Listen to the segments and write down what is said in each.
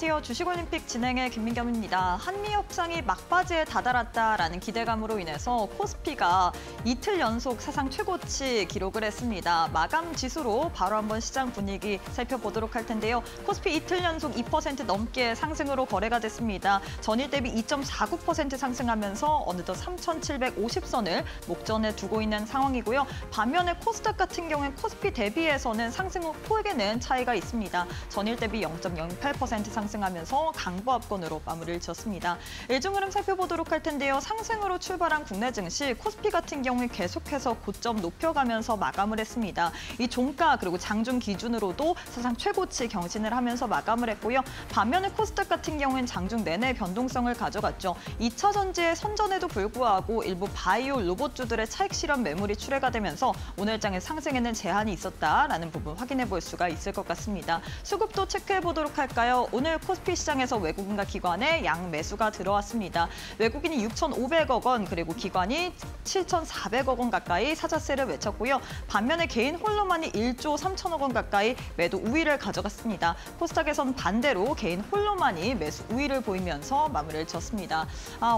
안녕하세요. 주식올림픽 진행의 김민겸입니다. 한미 협상이 막바지에 다다랐다라는 기대감으로 인해서 코스피가 이틀 연속 사상 최고치 기록을 했습니다. 마감 지수로 바로 한번 시장 분위기 살펴보도록 할 텐데요. 코스피 이틀 연속 2% 넘게 상승으로 거래가 됐습니다. 전일 대비 2.49% 상승하면서 어느덧 3,750선을 목전에 두고 있는 상황이고요. 반면에 코스닥 같은 경우는 코스피 대비해서는 상승 후 폭에는 차이가 있습니다. 전일 대비 0.08% 상승하면서 강보합권으로 마무리를 지었습니다. 일중 흐름 살펴보도록 할 텐데요. 상승으로 출발한 국내 증시 코스피 같은 경우에 계속해서 고점 높여가면서 마감을 했습니다. 이 종가 그리고 장중 기준으로도 사상 최고치 경신을 하면서 마감을 했고요. 반면에 코스닥 같은 경우에는 장중 내내 변동성을 가져갔죠. 2차 전지의 선전에도 불구하고 일부 바이오 로봇주들의 차익 실현 매물이 출회가 되면서 오늘장의 상승에는 제한이 있었다라는 부분 확인해 볼 수가 있을 것 같습니다. 수급도 체크해 보도록 할까요? 오늘 코스피 시장에서 외국인과 기관의 양 매수가 들어왔습니다. 외국인이 6,500억 원 그리고 기관이 7,400억 원 가까이 사자세를 외쳤고요. 반면에 개인 홀로만이 1조 3천억 원 가까이 매도 우위를 가져갔습니다. 코스닥에서는 반대로 개인 홀로만이 매수 우위를 보이면서 마무리를 지었습니다.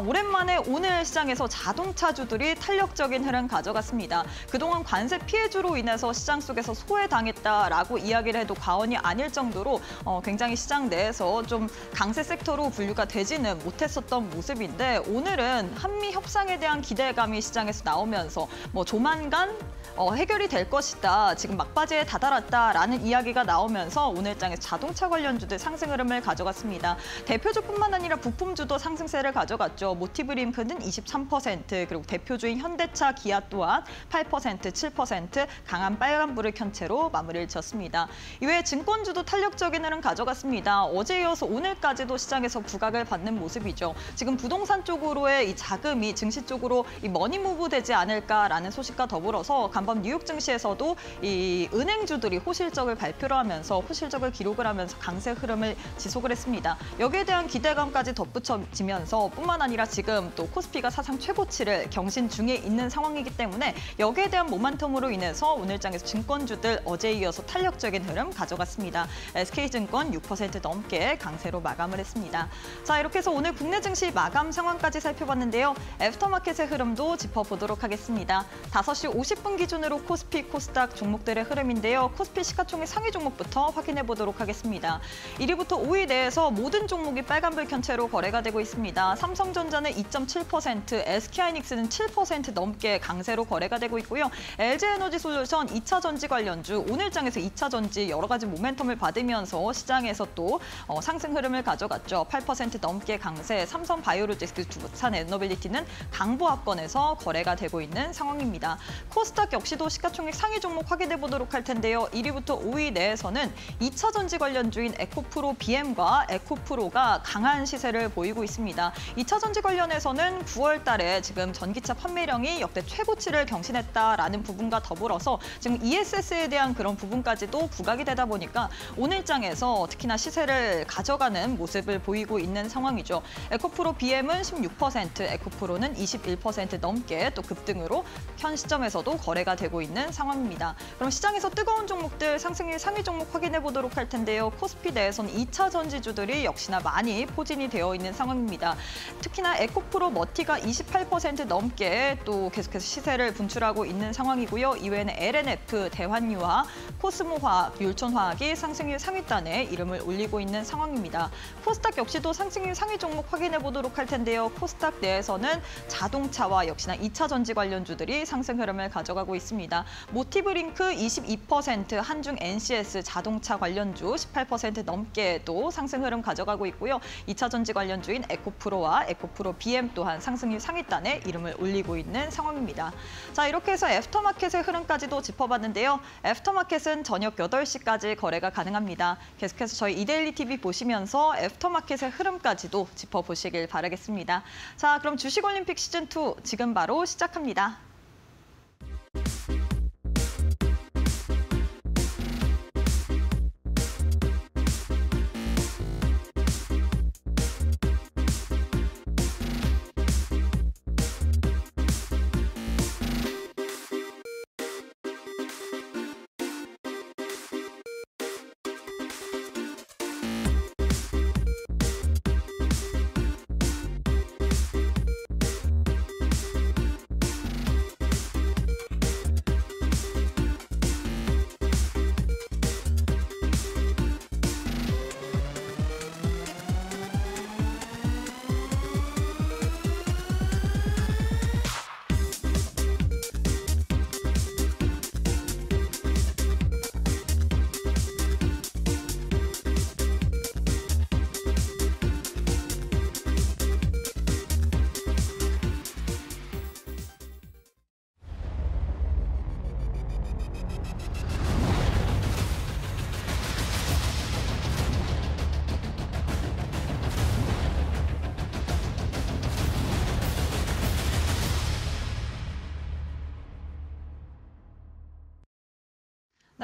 오랜만에 오늘 시장에서 자동차주들이 탄력적인 흐름 가져갔습니다. 그동안 관세 피해주로 인해서 시장 속에서 소외당했다라고 이야기를 해도 과언이 아닐 정도로 굉장히 시장 내에서 좀 강세 섹터로 분류가 되지는 못했었던 모습인데 오늘은 한미 협상에 대한 기대감이 시장에서 나오면서 조만간 해결이 될 것이다. 지금 막바지에 다다랐다라는 이야기가 나오면서 오늘장에서 자동차 관련주들 상승 흐름을 가져갔습니다. 대표주뿐만 아니라 부품주도 상승세를 가져갔죠. 모티브림크는 23%, 그리고 대표주인 현대차, 기아 또한 8%, 7% 강한 빨간불을 켠 채로 마무리를 지었습니다. 이외에 증권주도 탄력적인 흐름 가져갔습니다. 어제 이어서 오늘까지도 시장에서 부각을 받는 모습이죠. 지금 부동산 쪽으로의 이 자금이 증시 쪽으로 이 머니무브 되지 않을까라는 소식과 더불어서 간밤 뉴욕 증시에서도 이 은행주들이 호실적을 발표를 하면서 호실적을 기록을 하면서 강세 흐름을 지속을 했습니다. 여기에 대한 기대감까지 덧붙여지면서 뿐만 아니라 지금 또 코스피가 사상 최고치를 경신 중에 있는 상황이기 때문에 여기에 대한 모멘텀으로 인해서 오늘장에서 증권주들 어제에 이어서 탄력적인 흐름 가져갔습니다. SK증권 6% 넘게 강세로 마감을 했습니다. 자, 이렇게 해서 오늘 국내 증시 마감 상황까지 살펴봤는데요. 애프터마켓의 흐름도 짚어보도록 하겠습니다. 5시 50분 기준으로 코스피, 코스닥 종목들의 흐름인데요. 코스피 시가총액 상위 종목부터 확인해 보도록 하겠습니다. 1위부터 5위 내에서 모든 종목이 빨간불 켠 채로 거래가 되고 있습니다. 삼성전자는 2.7%, SK하이닉스는 7% 넘게 강세로 거래가 되고 있고요. LG에너지솔루션 2차 전지 관련주 오늘장에서 2차 전지 여러 가지 모멘텀을 받으면서 시장에서 또 상승 흐름을 가져갔죠. 8% 넘게 강세, 삼성바이오로직스, 두산에너빌리티는 강보합권에서 거래가 되고 있는 상황입니다. 코스닥 역시도 시가총액 상위 종목 확인해 보도록 할 텐데요. 1위부터 5위 내에서는 2차 전지 관련주인 에코프로 BM과 에코프로가 강한 시세를 보이고 있습니다. 2차 전지 관련해서는 9월 달에 지금 전기차 판매량이 역대 최고치를 경신했다라는 부분과 더불어서 지금 ESS에 대한 그런 부분까지도 부각이 되다 보니까 오늘장에서 특히나 시세를 가져가는 모습을 보이고 있는 상황이죠. 에코프로 BM은 16%, 에코프로는 21% 넘게 또 급등으로 현 시점에서도 거래가 되고 있는 상황입니다. 그럼 시장에서 뜨거운 종목들 상승일 상위 종목 확인해 보도록 할 텐데요. 코스피 내에서는 2차 전지주들이 역시나 많이 포진이 되어 있는 상황입니다. 특히나 에코프로 머티가 28% 넘게 또 계속해서 시세를 분출하고 있는 상황이고요. 이외에는 LNF, 대환유화, 코스모화학, 율촌화학이 상승일 상위단에 이름을 올리고 있는 상황입니다. 코스닥 역시도 상승일 상위 종목 확인해 보도록 할 텐데요. 코스닥 내에서는 자동차와 역시나 2차 전지 관련주들이 상승 흐름을 가져가고 있습니다. 모티브링크 22%, 한중 NCS 자동차 관련주 18% 넘게 또 상승 흐름 가져가고 있고요. 2차 전지 관련주인 에코프로와 에코프로 BM 또한 상승일 상위단에 이름을 올리고 있는 상황입니다. 자, 이렇게 해서 애프터마켓의 흐름까지도 짚어봤는데요. 애프터마켓은 저녁 8시까지 거래가 가능합니다. 계속해서 저희 이데일리 TV 보시면서 애프터마켓의 흐름까지도 짚어보시길 바라겠습니다. 자, 그럼 주식올림픽 시즌2 지금 바로 시작합니다.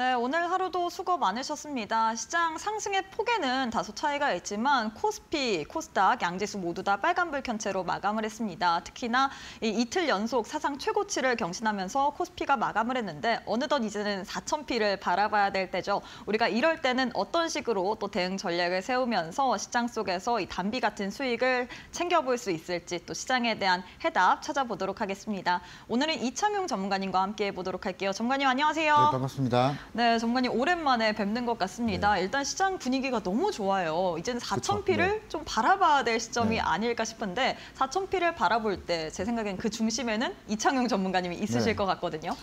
네, 오늘 하루도 수고 많으셨습니다. 시장 상승의 폭에는 다소 차이가 있지만 코스피, 코스닥, 양지수 모두 다 빨간불 켠 채로 마감을 했습니다. 특히나 이틀 연속 사상 최고치를 경신하면서 코스피가 마감을 했는데 어느덧 이제는 4,000피를 바라봐야 될 때죠. 우리가 이럴 때는 어떤 식으로 또 대응 전략을 세우면서 시장 속에서 이 단비 같은 수익을 챙겨볼 수 있을지 또 시장에 대한 해답 찾아보도록 하겠습니다. 오늘은 이창용 전문가님과 함께 해보도록 할게요. 전문가님 안녕하세요. 네, 반갑습니다. 네, 전문가님 오랜만에 뵙는 것 같습니다. 네. 일단 시장 분위기가 너무 좋아요. 이제는 4,000피를 네. 좀 바라봐야 될 시점이 네. 아닐까 싶은데 4,000피를 바라볼 때 제 생각엔 그 중심에는 이창용 전문가님이 있으실 네. 것 같거든요.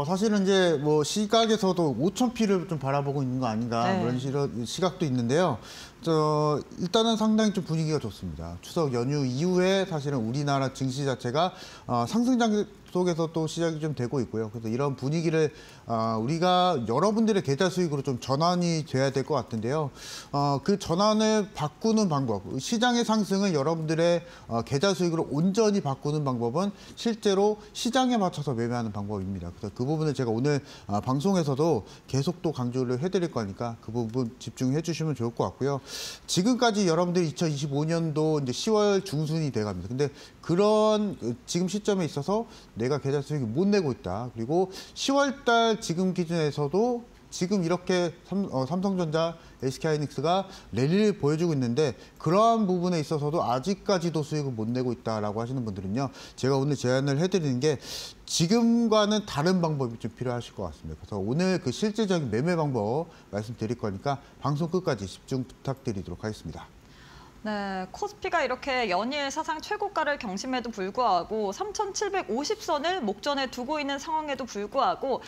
사실은 이제 뭐 시각에서도 5,000피를 좀 바라보고 있는 거 아닌가 네. 그런 시각도 있는데요. 일단은 상당히 좀 분위기가 좋습니다. 추석 연휴 이후에 사실은 우리나라 증시 자체가 상승장 속에서 또 시작이 좀 되고 있고요. 그래서 이런 분위기를 우리가 여러분들의 계좌 수익으로 좀 전환이 돼야 될 것 같은데요. 그 전환을 바꾸는 방법, 시장의 상승을 여러분들의 계좌 수익으로 온전히 바꾸는 방법은 실제로 시장에 맞춰서 매매하는 방법입니다. 그래서 그 부분을 제가 오늘 방송에서도 계속 또 강조를 해드릴 거니까 그 부분 집중해 주시면 좋을 것 같고요. 지금까지 여러분들이 2025년도 이제 10월 중순이 돼갑니다. 근데 그런 지금 시점에 있어서 내가 계좌 수익을 못 내고 있다. 그리고 10월 달 지금 기준에서도 지금 이렇게 삼성전자, SK하이닉스가 랠리를 보여주고 있는데 그러한 부분에 있어서도 아직까지도 수익을 못 내고 있다라고 하시는 분들은요. 제가 오늘 제안을 해드리는 게 지금과는 다른 방법이 좀 필요하실 것 같습니다. 그래서 오늘 그 실질적인 매매 방법 말씀드릴 거니까 방송 끝까지 집중 부탁드리도록 하겠습니다. 네, 코스피가 이렇게 연일 사상 최고가를 경심에도 불구하고 3,750선을 목전에 두고 있는 상황에도 불구하고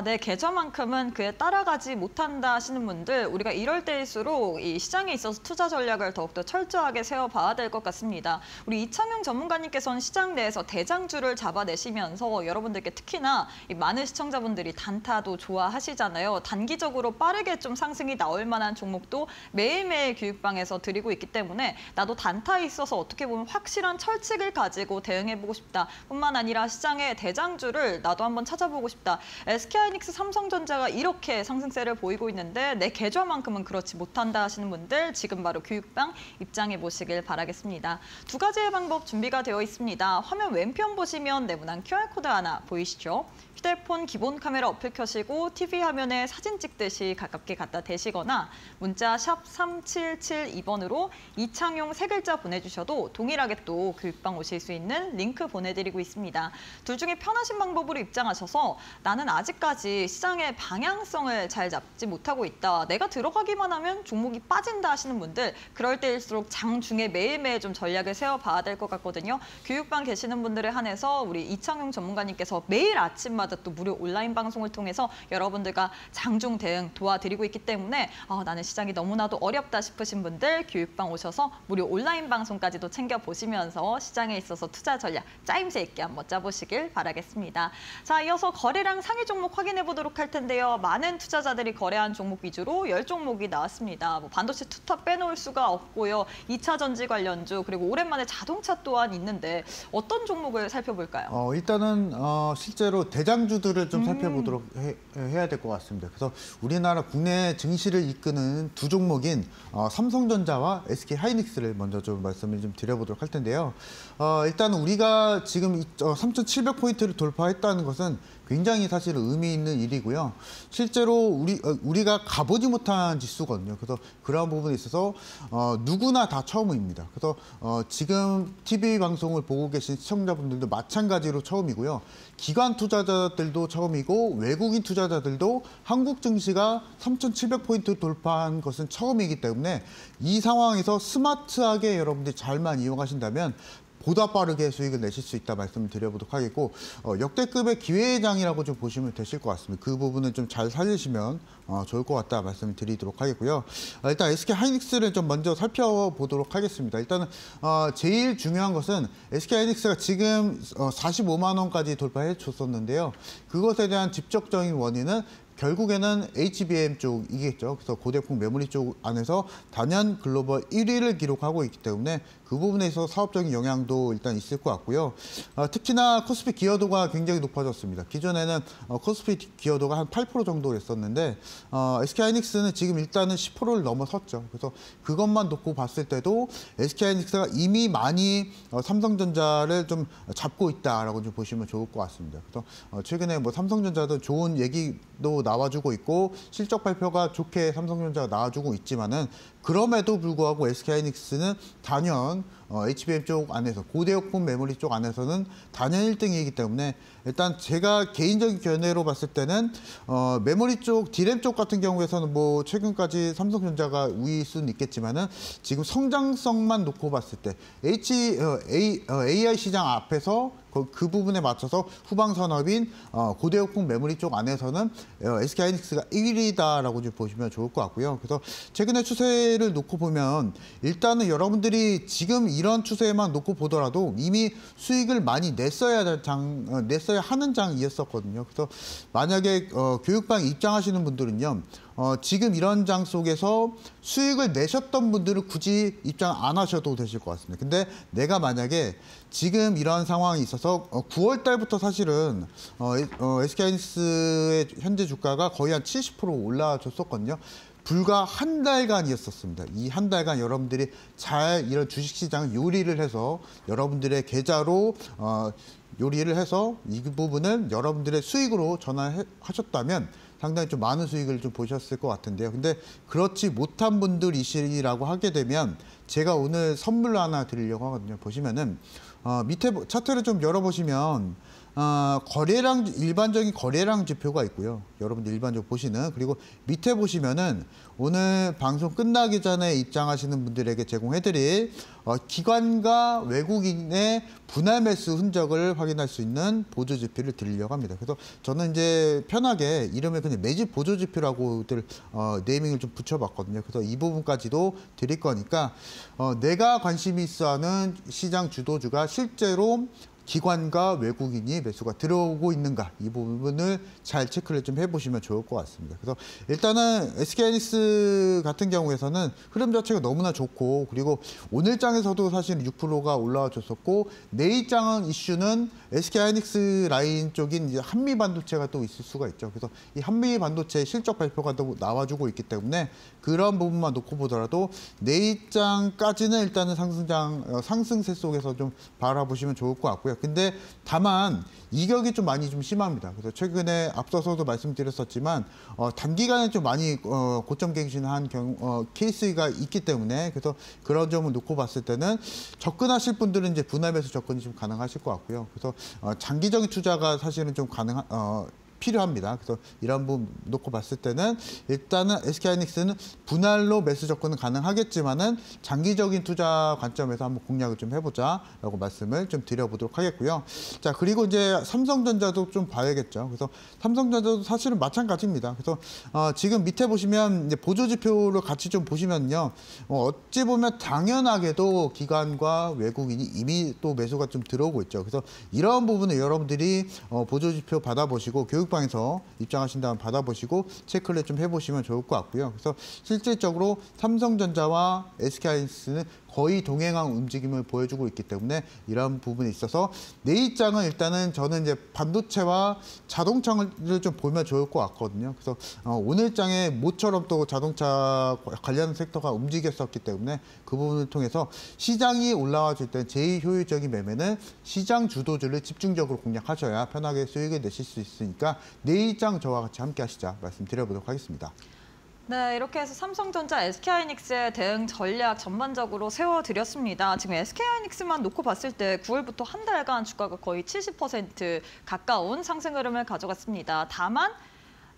내 계좌만큼은 그에 따라가지 못한다 하시는 분들 우리가 이럴 때일수록 이 시장에 있어서 투자 전략을 더욱더 철저하게 세워봐야 될 것 같습니다. 우리 이창용 전문가님께서는 시장 내에서 대장주를 잡아내시면서 여러분들께 특히나 이 많은 시청자분들이 단타도 좋아하시잖아요. 단기적으로 빠르게 좀 상승이 나올 만한 종목도 매일매일 교육방에서 드리고 있기 때문에 나도 단타에 있어서 어떻게 보면 확실한 철칙을 가지고 대응해보고 싶다. 뿐만 아니라 시장의 대장주를 나도 한번 찾아보고 싶다. SK하이닉스, 삼성전자가 이렇게 상승세를 보이고 있는데 내 계좌만큼은 그렇지 못한다 하시는 분들 지금 바로 교육방 입장해 보시길 바라겠습니다. 두 가지의 방법 준비가 되어 있습니다. 화면 왼편 보시면 네모난 QR코드 하나 보이시죠? 휴대폰 기본 카메라 어플 켜시고 TV 화면에 사진 찍듯이 가깝게 갖다 대시거나 문자 샵 3772번으로 이창용 세 글자 보내주셔도 동일하게 또 교육방 오실 수 있는 링크 보내드리고 있습니다. 둘 중에 편하신 방법으로 입장하셔서 나는 아직까지 시장의 방향성을 잘 잡지 못하고 있다. 내가 들어가기만 하면 종목이 빠진다 하시는 분들 그럴 때일수록 장중에 매일매일 좀 전략을 세워봐야 될 것 같거든요. 교육방 계시는 분들에 한해서 우리 이창용 전문가님께서 매일 아침마다 또 무료 온라인 방송을 통해서 여러분들과 장중 대응 도와드리고 있기 때문에 나는 시장이 너무나도 어렵다 싶으신 분들 교육방 오셔서 무료 온라인 방송까지도 챙겨보시면서 시장에 있어서 투자 전략 짜임새 있게 한번 짜보시길 바라겠습니다. 자, 이어서 거래량 상위 종목 확인해 보도록 할 텐데요. 많은 투자자들이 거래한 종목 위주로 10종목이 나왔습니다. 반도체 투톱 빼놓을 수가 없고요. 2차 전지 관련주 그리고 오랜만에 자동차 또한 있는데 어떤 종목을 살펴볼까요? 일단은 실제로 대장주들을 좀 살펴보도록 해야 될 것 같습니다. 그래서 우리나라 국내 증시를 이끄는 두 종목인 삼성전자와 SK하이닉스를 먼저 좀 말씀을 좀 드려보도록 할 텐데요. 일단 우리가 지금 3,700포인트를 돌파했다는 것은 굉장히 사실 의미 있는 일이고요. 실제로 우리가 가보지 못한 지수거든요. 그래서 그러한 부분에 있어서 누구나 다 처음입니다. 그래서 지금 TV 방송을 보고 계신 시청자분들도 마찬가지로 처음이고요. 기관 투자자들도 처음이고 외국인 투자자들도 한국 증시가 3,700포인트 돌파한 것은 처음이기 때문에 이 상황에서 스마트하게 여러분들이 잘만 이용하신다면 보다 빠르게 수익을 내실 수 있다 말씀을 드려보도록 하겠고 역대급의 기회장이라고 좀 보시면 되실 것 같습니다. 그 부분은 좀 잘 살리시면 좋을 것 같다 말씀을 드리도록 하겠고요. 일단 SK하이닉스를 좀 먼저 살펴보도록 하겠습니다. 일단은 제일 중요한 것은 SK하이닉스가 지금 45만 원까지 돌파해 줬었는데요. 그것에 대한 직접적인 원인은 결국에는 HBM 쪽이겠죠. 그래서 고대풍 메모리 쪽 안에서 단연 글로벌 1위를 기록하고 있기 때문에 그 부분에 있어서 사업적인 영향도 일단 있을 것 같고요. 특히나 코스피 기여도가 굉장히 높아졌습니다. 기존에는 코스피 기여도가 한 8% 정도였었는데 SK하이닉스는 지금 일단은 10%를 넘어섰죠. 그래서 그것만 놓고 봤을 때도 SK하이닉스가 이미 많이 삼성전자를 좀 잡고 있다라고 좀 보시면 좋을 것 같습니다. 그래서 최근에 뭐 삼성전자도 좋은 얘기도 나와주고 있고 실적 발표가 좋게 삼성전자가 나와주고 있지만은 그럼에도 불구하고 SK하이닉스는 단연 HBM 쪽 안에서 고대역품 메모리 쪽 안에서는 단연 1등이기 때문에 일단 제가 개인적인 견해로 봤을 때는 메모리 쪽, D램 쪽 같은 경우에서는 뭐 최근까지 삼성전자가 우위일 수는 있겠지만은 지금 성장성만 놓고 봤을 때 AI 시장 앞에서 그 부분에 맞춰서 후방 산업인 고대역품 메모리 쪽 안에서는 SK하이닉스가 1위다라고 좀 보시면 좋을 것 같고요. 그래서 최근의 추세를 놓고 보면 일단은 여러분들이 지금 이런 추세만 놓고 보더라도 이미 수익을 많이 냈어야 하는 장이었었거든요. 그래서 만약에 교육방 입장하시는 분들은요. 지금 이런 장 속에서 수익을 내셨던 분들은 굳이 입장 안 하셔도 되실 것 같습니다. 근데 내가 만약에 지금 이런 상황이 있어서 9월 달부터 사실은 SK하이닉스의 현재 주가가 거의 한 70% 올라줬었거든요. 불과 한 달간이었었습니다. 이 한 달간 여러분들이 잘 이런 주식시장 요리를 해서 여러분들의 계좌로 요리를 해서 이 부분을 여러분들의 수익으로 전환하셨다면 상당히 좀 많은 수익을 좀 보셨을 것 같은데요. 근데 그렇지 못한 분들이시라고 하게 되면 제가 오늘 선물로 하나 드리려고 하거든요. 보시면은 밑에 차트를 좀 열어보시면 거래량, 일반적인 거래량 지표가 있고요. 여러분들 일반적으로 보시는, 그리고 밑에 보시면은 오늘 방송 끝나기 전에 입장하시는 분들에게 제공해드릴 기관과 외국인의 분할 매수 흔적을 확인할 수 있는 보조 지표를 드리려고 합니다. 그래서 저는 이제 편하게 이름을 그냥 매집 보조 지표라고들 네이밍을 좀 붙여봤거든요. 그래서 이 부분까지도 드릴 거니까 내가 관심이 있어하는 시장 주도주가 실제로 기관과 외국인이 매수가 들어오고 있는가, 이 부분을 잘 체크를 좀 해보시면 좋을 것 같습니다. 그래서 일단은 SK하이닉스 같은 경우에서는 흐름 자체가 너무나 좋고, 그리고 오늘 장에서도 사실 6%가 올라와 줬었고, 내일 장은 이슈는 SK하이닉스 라인 쪽인 이제 한미 반도체가 또 있을 수가 있죠. 그래서 이 한미 반도체 실적 발표가 또 나와주고 있기 때문에 그런 부분만 놓고 보더라도 내일 장까지는 일단은 상승세 속에서 좀 바라보시면 좋을 것 같고요. 근데 다만 이격이 좀 많이 좀 심합니다. 그래서 최근에 앞서서도 말씀드렸었지만 단기간에 좀 많이 고점 갱신한 케이스가 있기 때문에, 그래서 그런 점을 놓고 봤을 때는 접근하실 분들은 이제 분할 매수 접근이 좀 가능하실 것 같고요. 그래서 장기적인 투자가 사실은 좀 필요합니다. 그래서 이런 부분 놓고 봤을 때는 일단은 SK하이닉스는 분할로 매수 접근은 가능하겠지만은 장기적인 투자 관점에서 한번 공략을 좀 해보자라고 말씀을 좀 드려보도록 하겠고요. 자, 그리고 이제 삼성전자도 좀 봐야겠죠. 그래서 삼성전자도 사실은 마찬가지입니다. 그래서 지금 밑에 보시면 이제 보조 지표를 같이 좀 보시면요, 어찌 보면 당연하게도 기관과 외국인이 이미 또 매수가 좀 들어오고 있죠. 그래서 이런 부분을 여러분들이 보조 지표 받아보시고 교육방에서 입장하신다면 받아보시고 체크를 좀 해보시면 좋을 것 같고요. 그래서 실질적으로 삼성전자와 SK하이닉스는 거의 동행한 움직임을 보여주고 있기 때문에 이런 부분에 있어서 내일장은 일단은 저는 이제 반도체와 자동차를 좀 보면 좋을 것 같거든요. 그래서 오늘장에 모처럼 또 자동차 관련 섹터가 움직였었기 때문에 그 부분을 통해서 시장이 올라와줄 때 제일 효율적인 매매는 시장 주도주를 집중적으로 공략하셔야 편하게 수익을 내실 수 있으니까 내일장 저와 같이 함께 하시자 말씀드려보도록 하겠습니다. 네, 이렇게 해서 삼성전자, SK하이닉스의 대응 전략 전반적으로 세워드렸습니다. 지금 SK하이닉스만 놓고 봤을 때 9월부터 한 달간 주가가 거의 70% 가까운 상승 흐름을 가져갔습니다. 다만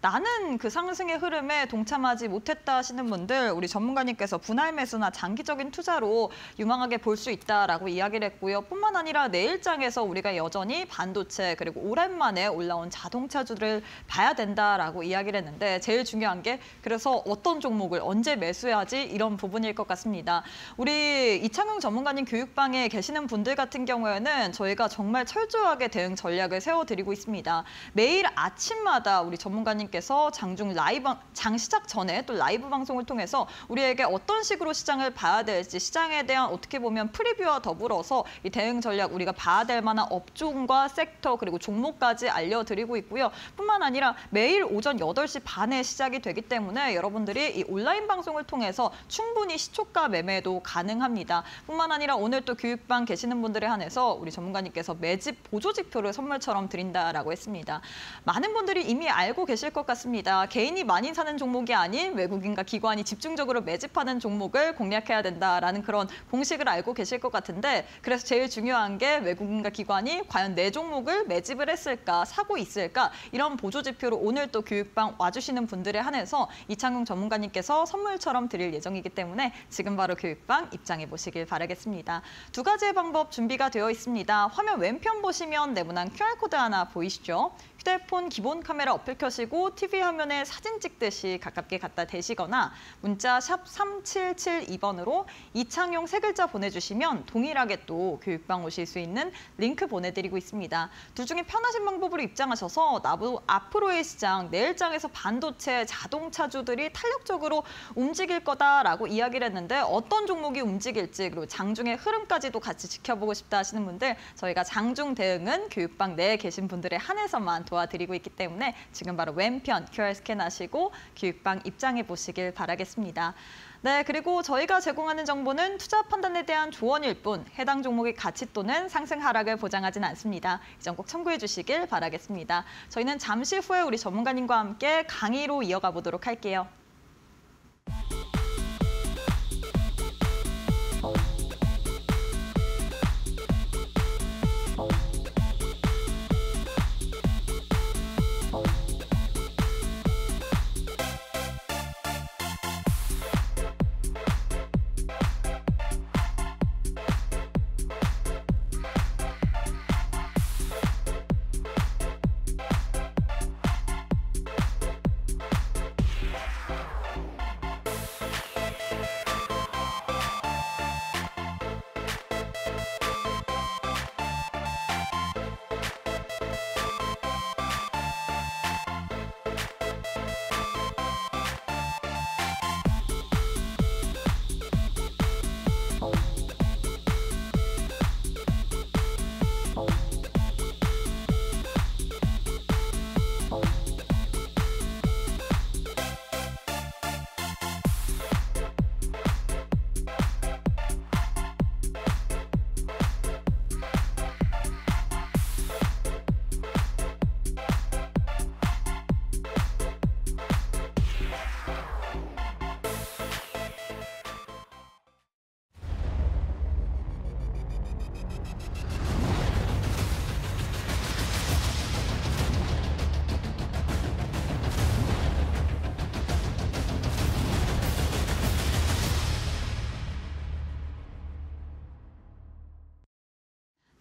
나는 그 상승의 흐름에 동참하지 못했다 하시는 분들, 우리 전문가님께서 분할 매수나 장기적인 투자로 유망하게 볼 수 있다라고 이야기를 했고요. 뿐만 아니라 내일장에서 우리가 여전히 반도체 그리고 오랜만에 올라온 자동차주를 봐야 된다라고 이야기를 했는데, 제일 중요한 게 그래서 어떤 종목을 언제 매수해야지 이런 부분일 것 같습니다. 우리 이창용 전문가님 교육방에 계시는 분들 같은 경우에는 저희가 정말 철저하게 대응 전략을 세워드리고 있습니다. 매일 아침마다 우리 전문가님께 전문가님께서 장 시작 전에 또 라이브 방송을 통해서 우리에게 어떤 식으로 시장을 봐야 될지, 시장에 대한 어떻게 보면 프리뷰와 더불어서 이 대응 전략, 우리가 봐야 될 만한 업종과 섹터 그리고 종목까지 알려드리고 있고요. 뿐만 아니라 매일 오전 8시 반에 시작이 되기 때문에 여러분들이 이 온라인 방송을 통해서 충분히 시초가 매매도 가능합니다. 뿐만 아니라 오늘 또 교육방 계시는 분들에 한해서 우리 전문가님께서 매집 보조지표를 선물처럼 드린다라고 했습니다. 많은 분들이 이미 알고 계실 것 같습니다. 개인이 많이 사는 종목이 아닌 외국인과 기관이 집중적으로 매집하는 종목을 공략해야 된다라는 그런 공식을 알고 계실 것 같은데, 그래서 제일 중요한 게 외국인과 기관이 과연 내 종목을 매집을 했을까, 사고 있을까, 이런 보조지표로 오늘 또 교육방 와주시는 분들에 한해서 이창용 전문가님께서 선물처럼 드릴 예정이기 때문에 지금 바로 교육방 입장해 보시길 바라겠습니다. 두 가지의 방법 준비가 되어 있습니다. 화면 왼편 보시면 네모난 QR코드 하나 보이시죠? 휴대폰 기본 카메라 어플 켜시고 TV 화면에 사진 찍듯이 가깝게 갖다 대시거나 문자 샵 3772번으로 이창용 세 글자 보내주시면 동일하게 또 교육방 오실 수 있는 링크 보내드리고 있습니다. 둘 중에 편하신 방법으로 입장하셔서 앞으로의 시장, 내일장에서 반도체, 자동차주들이 탄력적으로 움직일 거다라고 이야기를 했는데 어떤 종목이 움직일지 그리고 장중의 흐름까지도 같이 지켜보고 싶다 하시는 분들, 저희가 장중 대응은 교육방 내에 계신 분들에 한해서만 도와드리고 있기 때문에 지금 바로 왼편 QR 스캔하시고 교육방 입장해 보시길 바라겠습니다. 네, 그리고 저희가 제공하는 정보는 투자 판단에 대한 조언일 뿐 해당 종목의 가치 또는 상승 하락을 보장하진 않습니다. 이 점 꼭 참고해 주시길 바라겠습니다. 저희는 잠시 후에 우리 전문가님과 함께 강의로 이어가 보도록 할게요.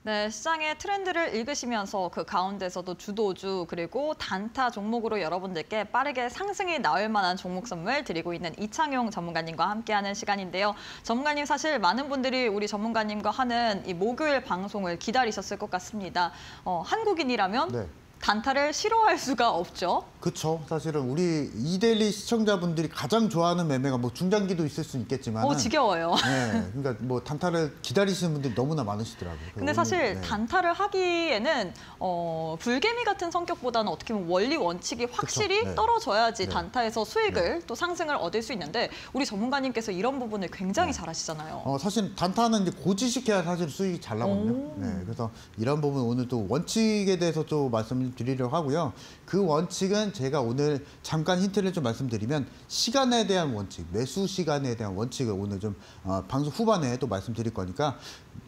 네, 시장의 트렌드를 읽으시면서 그 가운데서도 주도주 그리고 단타 종목으로 여러분들께 빠르게 상승이 나올 만한 종목 선물 드리고 있는 이창용 전문가님과 함께하는 시간인데요. 전문가님, 사실 많은 분들이 우리 전문가님과 하는 이 목요일 방송을 기다리셨을 것 같습니다. 한국인이라면 네. 단타를 싫어할 수가 없죠. 그렇죠. 사실은 우리 이데일리 시청자분들이 가장 좋아하는 매매가 뭐 중장기도 있을 수 있겠지만 지겨워요. 네, 그러니까 뭐 단타를 기다리시는 분들이 너무나 많으시더라고요. 근데 사실 단타를 하기에는 불개미 같은 성격보다는 어떻게 보면 원리 원칙이 확실히 그쵸? 네. 떨어져야지 네. 단타에서 수익을 또 상승을 얻을 수 있는데 우리 전문가님께서 이런 부분을 굉장히 잘하시잖아요. 사실 단타는 이제 고지식해야 사실 수익이 잘 나거든요. 네, 그래서 이런 부분 오늘 또 원칙에 대해서 또 말씀을 드리려고 하고요. 그 원칙은 제가 오늘 잠깐 힌트를 좀 말씀드리면 시간에 대한 원칙, 매수 시간에 대한 원칙을 오늘 좀 방송 후반에 또 말씀드릴 거니까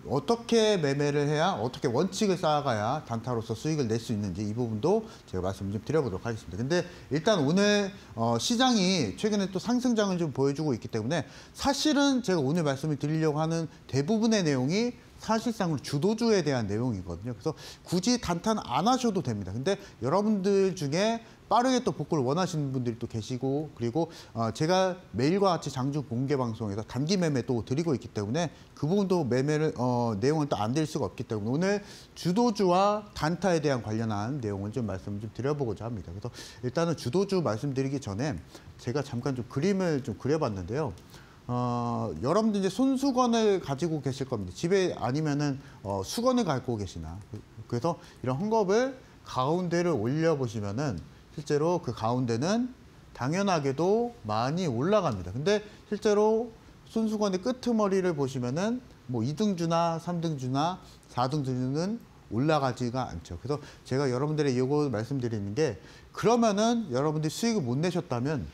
어떻게 매매를 해야 어떻게 원칙을 쌓아가야 단타로서 수익을 낼 수 있는지 이 부분도 제가 말씀을 좀 드려보도록 하겠습니다. 근데 일단 오늘 시장이 최근에 또 상승장을 좀 보여주고 있기 때문에 사실은 제가 오늘 말씀을 드리려고 하는 대부분의 내용이 사실상으로 주도주에 대한 내용이거든요. 그래서 굳이 단타는 안 하셔도 됩니다. 근데 여러분들 중에 빠르게 또 복구를 원하시는 분들이 또 계시고 그리고 제가 매일과 같이 장중 공개 방송에서 단기 매매 또 드리고 있기 때문에 그 부분도 매매를 내용을 또 안 드릴 수가 없기 때문에 오늘 주도주와 단타에 대한 관련한 내용을 좀 말씀을 좀 드려보고자 합니다. 그래서 일단은 주도주 말씀드리기 전에 제가 잠깐 좀 그림을 좀 그려봤는데요. 여러분들 이제 손수건을 가지고 계실 겁니다. 집에 아니면은 수건을 갖고 계시나. 그래서 이런 헝겊을 가운데를 올려보시면은 실제로 그 가운데는 당연하게도 많이 올라갑니다. 근데 실제로 손수건의 끄트머리를 보시면은 뭐 2등주나 3등주나 4등주는 올라가지가 않죠. 그래서 제가 여러분들의 이거 말씀드리는 게 그러면은 여러분들이 수익을 못 내셨다면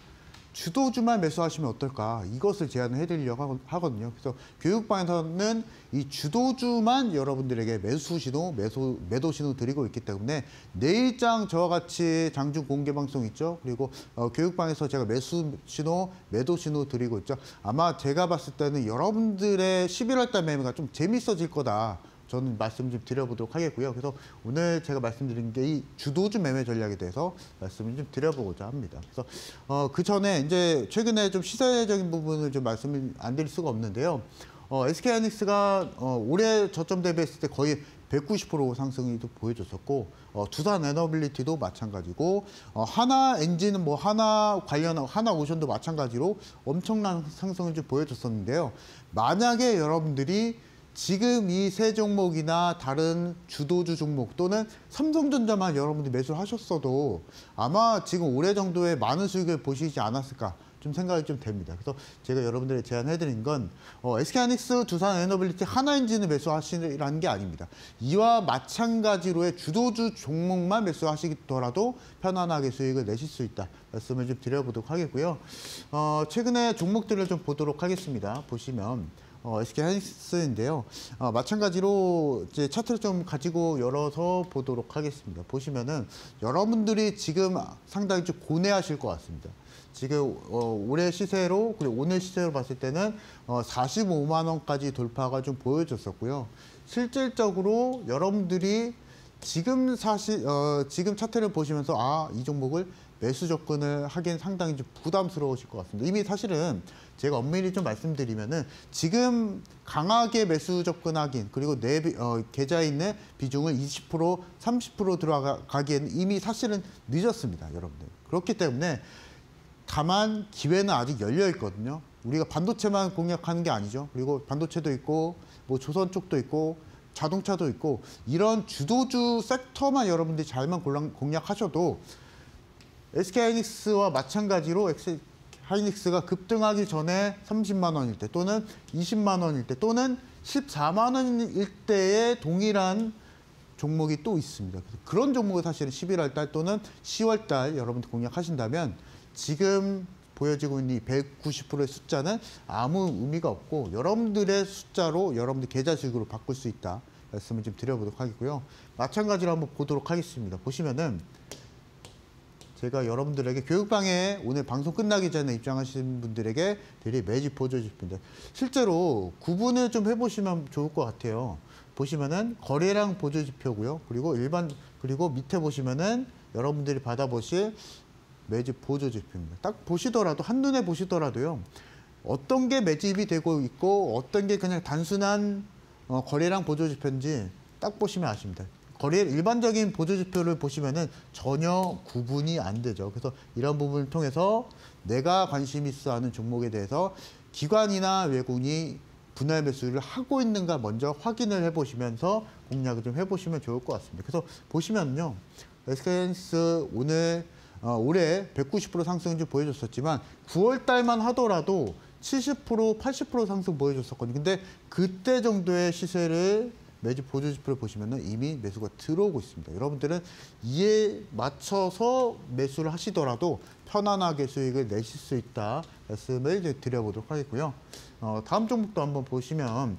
주도주만 매수하시면 어떨까 이것을 제안을 해드리려고 하거든요. 그래서 교육방에서는 이 주도주만 여러분들에게 매수 신호, 매도 신호 드리고 있기 때문에 내일장 저와 같이 장중 공개 방송 있죠. 그리고 교육방에서 제가 매수 신호, 매도 신호 드리고 있죠. 아마 제가 봤을 때는 여러분들의 11월달 매매가 좀 재밌어질 거다. 저는 말씀 좀 드려보도록 하겠고요. 그래서 오늘 제가 말씀드린 게 이 주도주 매매 전략에 대해서 말씀을 좀 드려보고자 합니다. 그래서 그 전에 이제 최근에 좀 시세적인 부분을 좀 말씀을 안 드릴 수가 없는데요. SK하이닉스가 올해 저점 대비했을 때 거의 190% 상승이 또 보여줬었고 두산 에너빌리티도 마찬가지고 하나엔진은 뭐 하나오션도 마찬가지로 엄청난 상승을 좀 보여줬었는데요. 만약에 여러분들이 지금 이 세 종목이나 다른 주도주 종목 또는 삼성전자만 여러분들이 매수를 하셨어도 아마 지금 올해 정도의 많은 수익을 보시지 않았을까 좀 생각이 좀 됩니다. 그래서 제가 여러분들의 제안해드린 건 SK하이닉스, 두산 에너빌리티, 하나엔진을 매수하시라는 게 아닙니다. 이와 마찬가지로의 주도주 종목만 매수하시더라도 편안하게 수익을 내실 수 있다. 말씀을 좀 드려보도록 하겠고요. 최근에 종목들을 좀 보도록 하겠습니다. 보시면 SK하이닉스인데요. 마찬가지로 이제 차트를 좀 가지고 열어서 보도록 하겠습니다. 보시면은 여러분들이 지금 상당히 좀 고뇌하실 것 같습니다. 지금 올해 시세로 그리고 오늘 시세로 봤을 때는 45만 원까지 돌파가 좀 보여졌었고요. 실질적으로 여러분들이 지금 지금 차트를 보시면서 이 종목을 매수 접근을 하기엔 상당히 좀 부담스러우실 것 같습니다. 이미 사실은 제가 엄밀히 좀 말씀드리면은 지금 강하게 매수 접근하긴 그리고 계좌에 있는 비중을 20%, 30% 들어가기에는 이미 사실은 늦었습니다, 여러분들. 그렇기 때문에 다만 기회는 아직 열려 있거든요. 우리가 반도체만 공략하는 게 아니죠. 그리고 반도체도 있고 뭐 조선 쪽도 있고 자동차도 있고 이런 주도주 섹터만 여러분들이 잘만 공략하셔도 SK하이닉스와 마찬가지로 하이닉스가 급등하기 전에 30만 원일 때 또는 20만 원일 때 또는 14만 원일 때의 동일한 종목이 또 있습니다. 그런 종목을 사실은 11월 달 또는 10월 달 여러분들 공략하신다면 지금 보여지고 있는 이 190%의 숫자는 아무 의미가 없고 여러분들의 숫자로 여러분들 계좌 수익으로 바꿀 수 있다. 말씀을 좀 드려보도록 하겠고요. 마찬가지로 한번 보도록 하겠습니다. 보시면은 제가 여러분들에게 교육방에 오늘 방송 끝나기 전에 입장하신 분들에게 드릴 매집 보조 지표인데 실제로 구분을 좀 해보시면 좋을 것 같아요. 보시면은 거래량 보조 지표고요. 그리고 밑에 보시면은 여러분들이 받아보실 매집 보조 지표입니다. 딱 보시더라도 한눈에 보시더라도요. 어떤 게 매집이 되고 있고 어떤 게 그냥 단순한 거래량 보조 지표인지 딱 보시면 아십니다. 일반적인 보조 지표를 보시면은 전혀 구분이 안 되죠. 그래서 이런 부분을 통해서 내가 관심 있어 하는 종목에 대해서 기관이나 외국인이 분할 매수를 하고 있는가 먼저 확인을 해보시면서 공략을 좀 해보시면 좋을 것 같습니다. 그래서 보시면요. SK하이닉스 올해 190% 상승을 좀 보여줬었지만 9월 달만 하더라도 70%, 80% 상승 보여줬었거든요. 근데 그때 정도의 시세를 매집 보조 지표를 보시면은 이미 매수가 들어오고 있습니다. 여러분들은 이에 맞춰서 매수를 하시더라도 편안하게 수익을 내실 수 있다 말씀을 이제 드려보도록 하겠고요. 다음 종목도 한번 보시면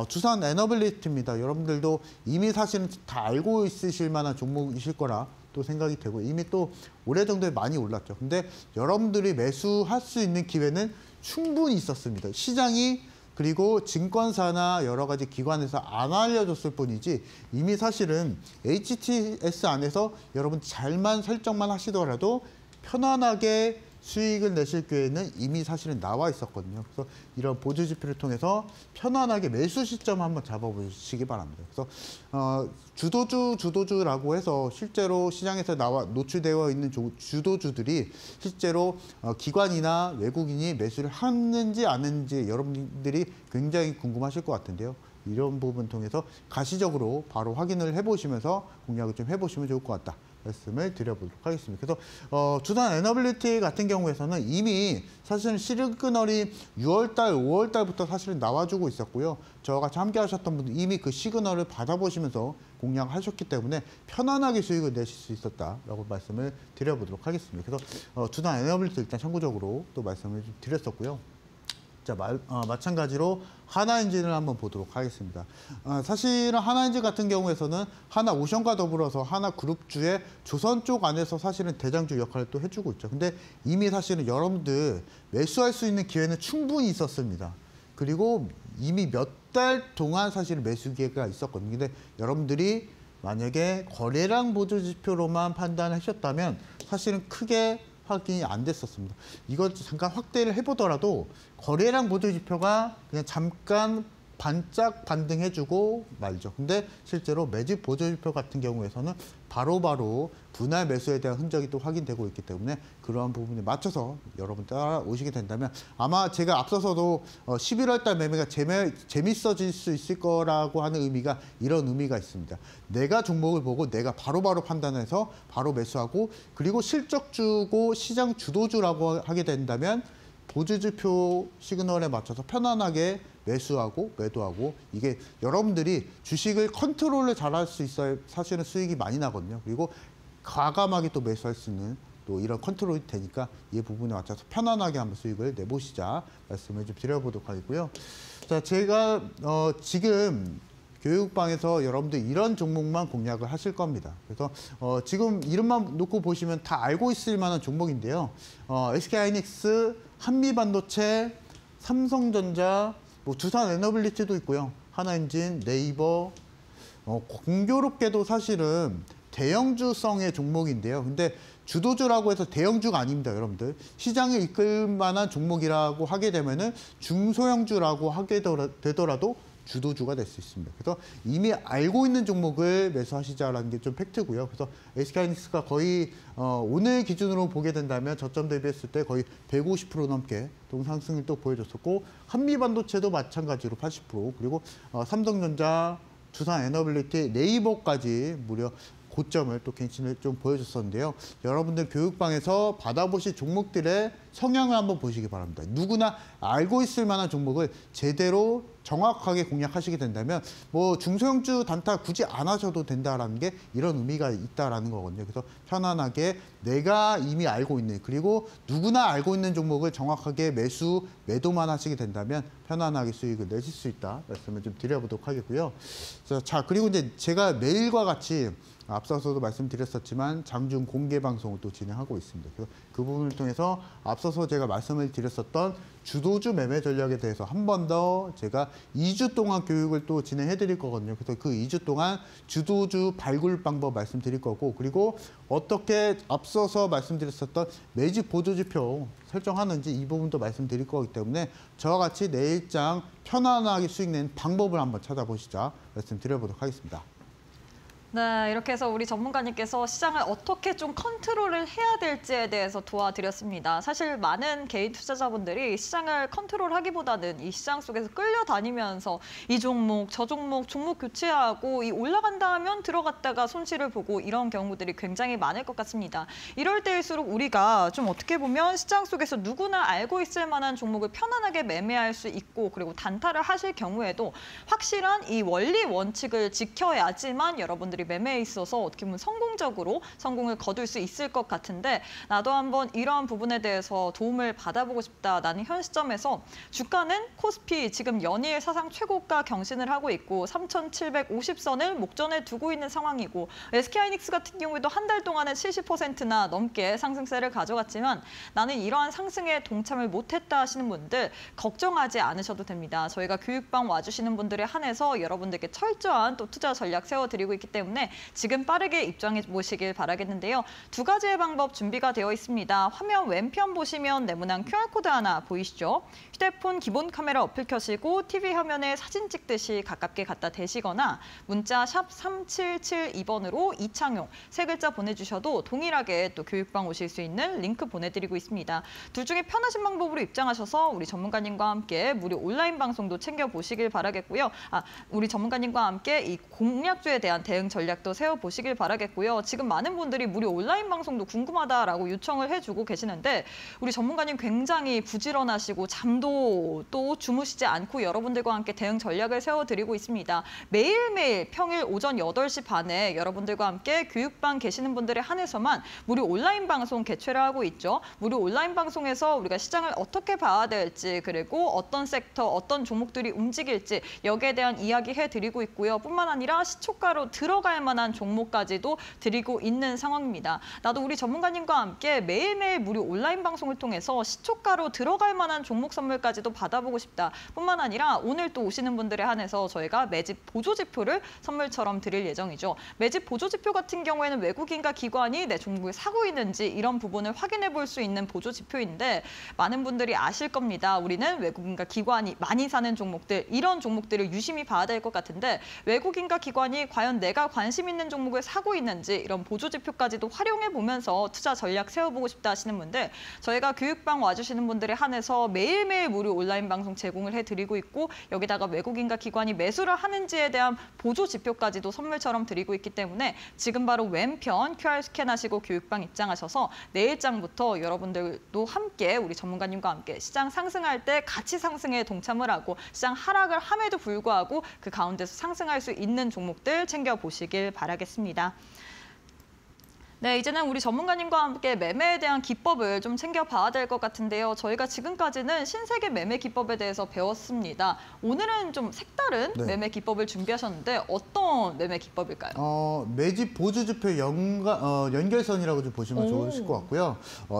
두산 에너빌리티입니다. 여러분들도 이미 사실은 다 알고 있으실 만한 종목이실 거라 또 생각이 되고 이미 또 올해 정도에 많이 올랐죠. 근데 여러분들이 매수할 수 있는 기회는 충분히 있었습니다. 시장이 그리고 증권사나 여러 가지 기관에서 안 알려줬을 뿐이지 이미 사실은 HTS 안에서 여러분 잘만 설정만 하시더라도 편안하게 수익을 내실 기회는 이미 사실은 나와 있었거든요. 그래서 이런 보조 지표를 통해서 편안하게 매수 시점 한번 잡아보시기 바랍니다. 그래서 주도주라고 해서 실제로 시장에서 노출되어 있는 주도주들이 실제로 기관이나 외국인이 매수를 하는지 안 하는지 여러분들이 굉장히 궁금하실 것 같은데요. 이런 부분 통해서 가시적으로 바로 확인을 해보시면서 공략을 좀 해보시면 좋을 것 같다. 말씀을 드려보도록 하겠습니다. 그래서 두산 에너빌리티 같은 경우에서는 이미 사실은 시그널이 6월달, 5월달부터 사실은 나와주고 있었고요. 저와 같이 함께 하셨던 분들 이미 그 시그널을 받아보시면서 공략하셨기 때문에 편안하게 수익을 내실 수 있었다라고 말씀을 드려보도록 하겠습니다. 그래서 두산 에너빌리티 일단 참고적으로 또 말씀을 좀 드렸었고요. 자, 마찬가지로 하나엔진을 한번 보도록 하겠습니다. 사실은 하나엔진 같은 경우에서는 하나오션과 더불어서 하나그룹주의 조선 쪽 안에서 사실은 대장주 역할을 또 해주고 있죠. 근데 이미 사실은 여러분들 매수할 수 있는 기회는 충분히 있었습니다. 그리고 이미 몇 달 동안 사실은 매수 기회가 있었거든요. 근데 여러분들이 만약에 거래량 보조 지표로만 판단하셨다면 사실은 크게 확인이 안 됐었습니다. 이걸 잠깐 확대를 해보더라도 거래량 보조 지표가 그냥 잠깐 반짝 반등해주고 말죠. 근데 실제로 매집 보조 지표 같은 경우에서는 바로바로 분할 매수에 대한 흔적이 또 확인되고 있기 때문에 그러한 부분에 맞춰서 여러분 따라오시게 된다면 아마 제가 앞서서도 11월 달 매매가 재밌어질 수 있을 거라고 하는 의미가 이런 의미가 있습니다. 내가 종목을 보고 내가 바로바로 판단해서 바로 매수하고 그리고 실적 주고 시장 주도주라고 하게 된다면 보조지표 시그널에 맞춰서 편안하게 매수하고 매도하고 이게 여러분들이 주식을 컨트롤을 잘할 수 있어야 사실은 수익이 많이 나거든요. 그리고 과감하게 또 매수할 수 있는 또 이런 컨트롤이 되니까 이 부분에 맞춰서 편안하게 한번 수익을 내보시자 말씀을 좀 드려보도록 하겠고요. 자, 제가 지금 교육방에서 여러분들 이런 종목만 공략을 하실 겁니다. 그래서 지금 이름만 놓고 보시면 다 알고 있을 만한 종목인데요. SK하이닉스, 한미반도체, 삼성전자, 뭐 두산 에너빌리티도 있고요. 하나엔진, 네이버, 공교롭게도 사실은 대형주성의 종목인데요. 근데 주도주라고 해서 대형주가 아닙니다, 여러분들. 시장을 이끌 만한 종목이라고 하게 되면은 중소형주라고 하게 되더라도 주도주가 될 수 있습니다. 그래서 이미 알고 있는 종목을 매수하시자라는 게 좀 팩트고요. 그래서 SK하이닉스가 거의 오늘 기준으로 보게 된다면 저점 대비했을 때 거의 150% 넘게 동상승을 또 보여줬었고 한미반도체도 마찬가지로 80% 그리고 삼성전자, 두산 에너빌리티, 네이버까지 무려 고점을 또 갱신을 좀 보여줬었는데요. 여러분들 교육방에서 받아보실 종목들의 성향을 한번 보시기 바랍니다. 누구나 알고 있을 만한 종목을 제대로 정확하게 공략하시게 된다면 뭐 중소형주 단타 굳이 안 하셔도 된다라는 게 이런 의미가 있다라는 거거든요. 그래서 편안하게 내가 이미 알고 있는 그리고 누구나 알고 있는 종목을 정확하게 매수, 매도만 하시게 된다면 편안하게 수익을 내실 수 있다 말씀을 좀 드려보도록 하겠고요. 자, 그리고 이제 제가 매일과 같이 앞서서도 말씀드렸었지만 장중 공개 방송을 또 진행하고 있습니다. 그래서 그 부분을 통해서 앞서서 제가 말씀을 드렸었던 주도주 매매 전략에 대해서 한 번 더 제가 2주 동안 교육을 또 진행해 드릴 거거든요. 그래서 그 2주 동안 주도주 발굴 방법 말씀드릴 거고 그리고 어떻게 앞서서 말씀드렸었던 매집 보조지표 설정하는지 이 부분도 말씀드릴 거기 때문에 저와 같이 내일장 편안하게 수익 내는 방법을 한번 찾아보시자 말씀드려보도록 하겠습니다. 네, 이렇게 해서 우리 전문가님께서 시장을 어떻게 좀 컨트롤을 해야 될지에 대해서 도와드렸습니다. 사실 많은 개인 투자자분들이 시장을 컨트롤하기보다는 이 시장 속에서 끌려다니면서 이 종목, 저 종목, 종목 교체하고 이 올라간다 하면 들어갔다가 손실을 보고 이런 경우들이 굉장히 많을 것 같습니다. 이럴 때일수록 우리가 좀 어떻게 보면 시장 속에서 누구나 알고 있을 만한 종목을 편안하게 매매할 수 있고 그리고 단타를 하실 경우에도 확실한 이 원리 원칙을 지켜야지만 여러분들이 매매에 있어서 어떻게 보면 성공적으로 성공을 거둘 수 있을 것 같은데 나도 한번 이러한 부분에 대해서 도움을 받아보고 싶다. 나는 현 시점에서 주가는 코스피 지금 연일 사상 최고가 경신을 하고 있고 3,750선을 목전에 두고 있는 상황이고 SK하이닉스 같은 경우에도 한 달 동안에 70%나 넘게 상승세를 가져갔지만 나는 이러한 상승에 동참을 못했다 하시는 분들 걱정하지 않으셔도 됩니다. 저희가 교육방 와주시는 분들에 한해서 여러분들께 철저한 또 투자 전략 세워드리고 있기 때문에 지금 빠르게 입장해 보시길 바라겠는데요. 두 가지의 방법 준비가 되어 있습니다. 화면 왼편 보시면 네모난 QR코드 하나 보이시죠? 휴대폰 기본 카메라 어플 켜시고 TV 화면에 사진 찍듯이 가깝게 갖다 대시거나 문자 샵 3772번으로 이창용 세 글자 보내주셔도 동일하게 또 교육방 오실 수 있는 링크 보내드리고 있습니다. 둘 중에 편하신 방법으로 입장하셔서 우리 전문가님과 함께 무료 온라인 방송도 챙겨보시길 바라겠고요. 우리 전문가님과 함께 이 공략주에 대한 대응 전략도 세워보시길 바라겠고요. 지금 많은 분들이 무료 온라인 방송도 궁금하다라고 요청을 해주고 계시는데 우리 전문가님 굉장히 부지런하시고 잠도 또 주무시지 않고 여러분들과 함께 대응 전략을 세워드리고 있습니다. 매일매일 평일 오전 8시 반에 여러분들과 함께 교육방 계시는 분들에 한해서만 무료 온라인 방송 개최를 하고 있죠. 무료 온라인 방송에서 우리가 시장을 어떻게 봐야 될지 그리고 어떤 섹터, 어떤 종목들이 움직일지 여기에 대한 이야기 해드리고 있고요. 뿐만 아니라 시초가로 들어갈 만한 종목까지도 드리고 있는 상황입니다. 나도 우리 전문가님과 함께 매일매일 무료 온라인 방송을 통해서 시초가로 들어갈 만한 종목 선물까지도 받아보고 싶다. 뿐만 아니라 오늘 또 오시는 분들에 한해서 저희가 매집 보조지표를 선물처럼 드릴 예정이죠. 매집 보조지표 같은 경우에는 외국인과 기관이 내 종목을 사고 있는지 이런 부분을 확인해 볼 수 있는 보조지표인데 많은 분들이 아실 겁니다. 우리는 외국인과 기관이 많이 사는 종목들, 이런 종목들을 유심히 봐야 될 것 같은데 외국인과 기관이 과연 내가 관심 있는 종목을 사고 있는지 이런 보조지표까지도 활용해 보면서 투자 전략 세워보고 싶다 하시는 분들 저희가 교육방 와주시는 분들에 한해서 매일매일 무료 온라인 방송 제공을 해드리고 있고 여기다가 외국인과 기관이 매수를 하는지에 대한 보조지표까지도 선물처럼 드리고 있기 때문에 지금 바로 왼편 QR 스캔하시고 교육방 입장하셔서 내일장부터 여러분들도 함께 우리 전문가님과 함께 시장 상승할 때 같이 상승에 동참을 하고 시장 하락을 함에도 불구하고 그 가운데서 상승할 수 있는 종목들 챙겨보시길 바라겠습니다. 네, 이제는 우리 전문가님과 함께 매매에 대한 기법을 좀 챙겨봐야 될 것 같은데요. 저희가 지금까지는 신세계 매매 기법에 대해서 배웠습니다. 오늘은 좀 색다른 매매 기법을 준비하셨는데 어떤 매매 기법일까요? 매집 보조지표 연결선이라고 좀 보시면 좋으실 것 같고요.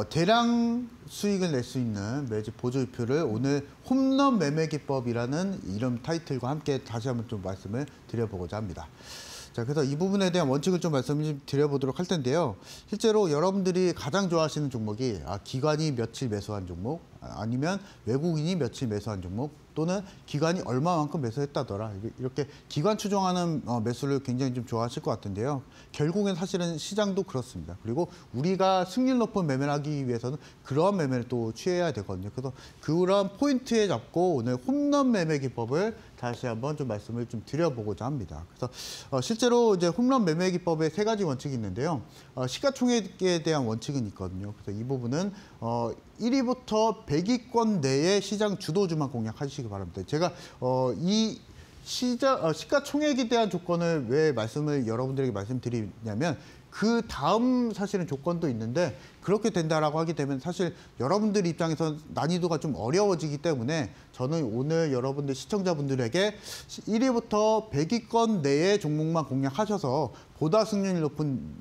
대량 수익을 낼 수 있는 매집 보조지표를 오늘 홈런 매매 기법이라는 이름 타이틀과 함께 다시 한번 좀 말씀을 드려보고자 합니다. 자, 그래서 이 부분에 대한 원칙을 좀 말씀드려보도록 할 텐데요. 실제로 여러분들이 가장 좋아하시는 종목이 기관이 며칠 매수한 종목, 아니면 외국인이 며칠 매수한 종목, 또는 기관이 얼마만큼 매수했다더라. 이렇게 기관 추종하는 매수를 굉장히 좀 좋아하실 것 같은데요. 결국엔 사실은 시장도 그렇습니다. 그리고 우리가 승률 높은 매매를 하기 위해서는 그러한 매매를 또 취해야 되거든요. 그래서 그런 포인트에 잡고 오늘 홈런 매매 기법을 다시 한번 좀 말씀을 좀 드려보고자 합니다. 그래서 실제로 이제 홈런 매매 기법에 3가지 원칙이 있는데요. 시가총액에 대한 원칙은 있거든요. 그래서 이 부분은 1위부터 100위권 내에 시장 주도주만 공략하시기 바랍니다. 제가 이 시가총액에 대한 조건을 왜 여러분들에게 말씀드리냐면 그 다음 사실은 조건도 있는데 그렇게 된다라고 하게 되면 사실 여러분들 입장에서 난이도가 좀 어려워지기 때문에 저는 오늘 여러분들 시청자분들에게 1위부터 100위권 내의 종목만 공략하셔서 보다 승률이 높은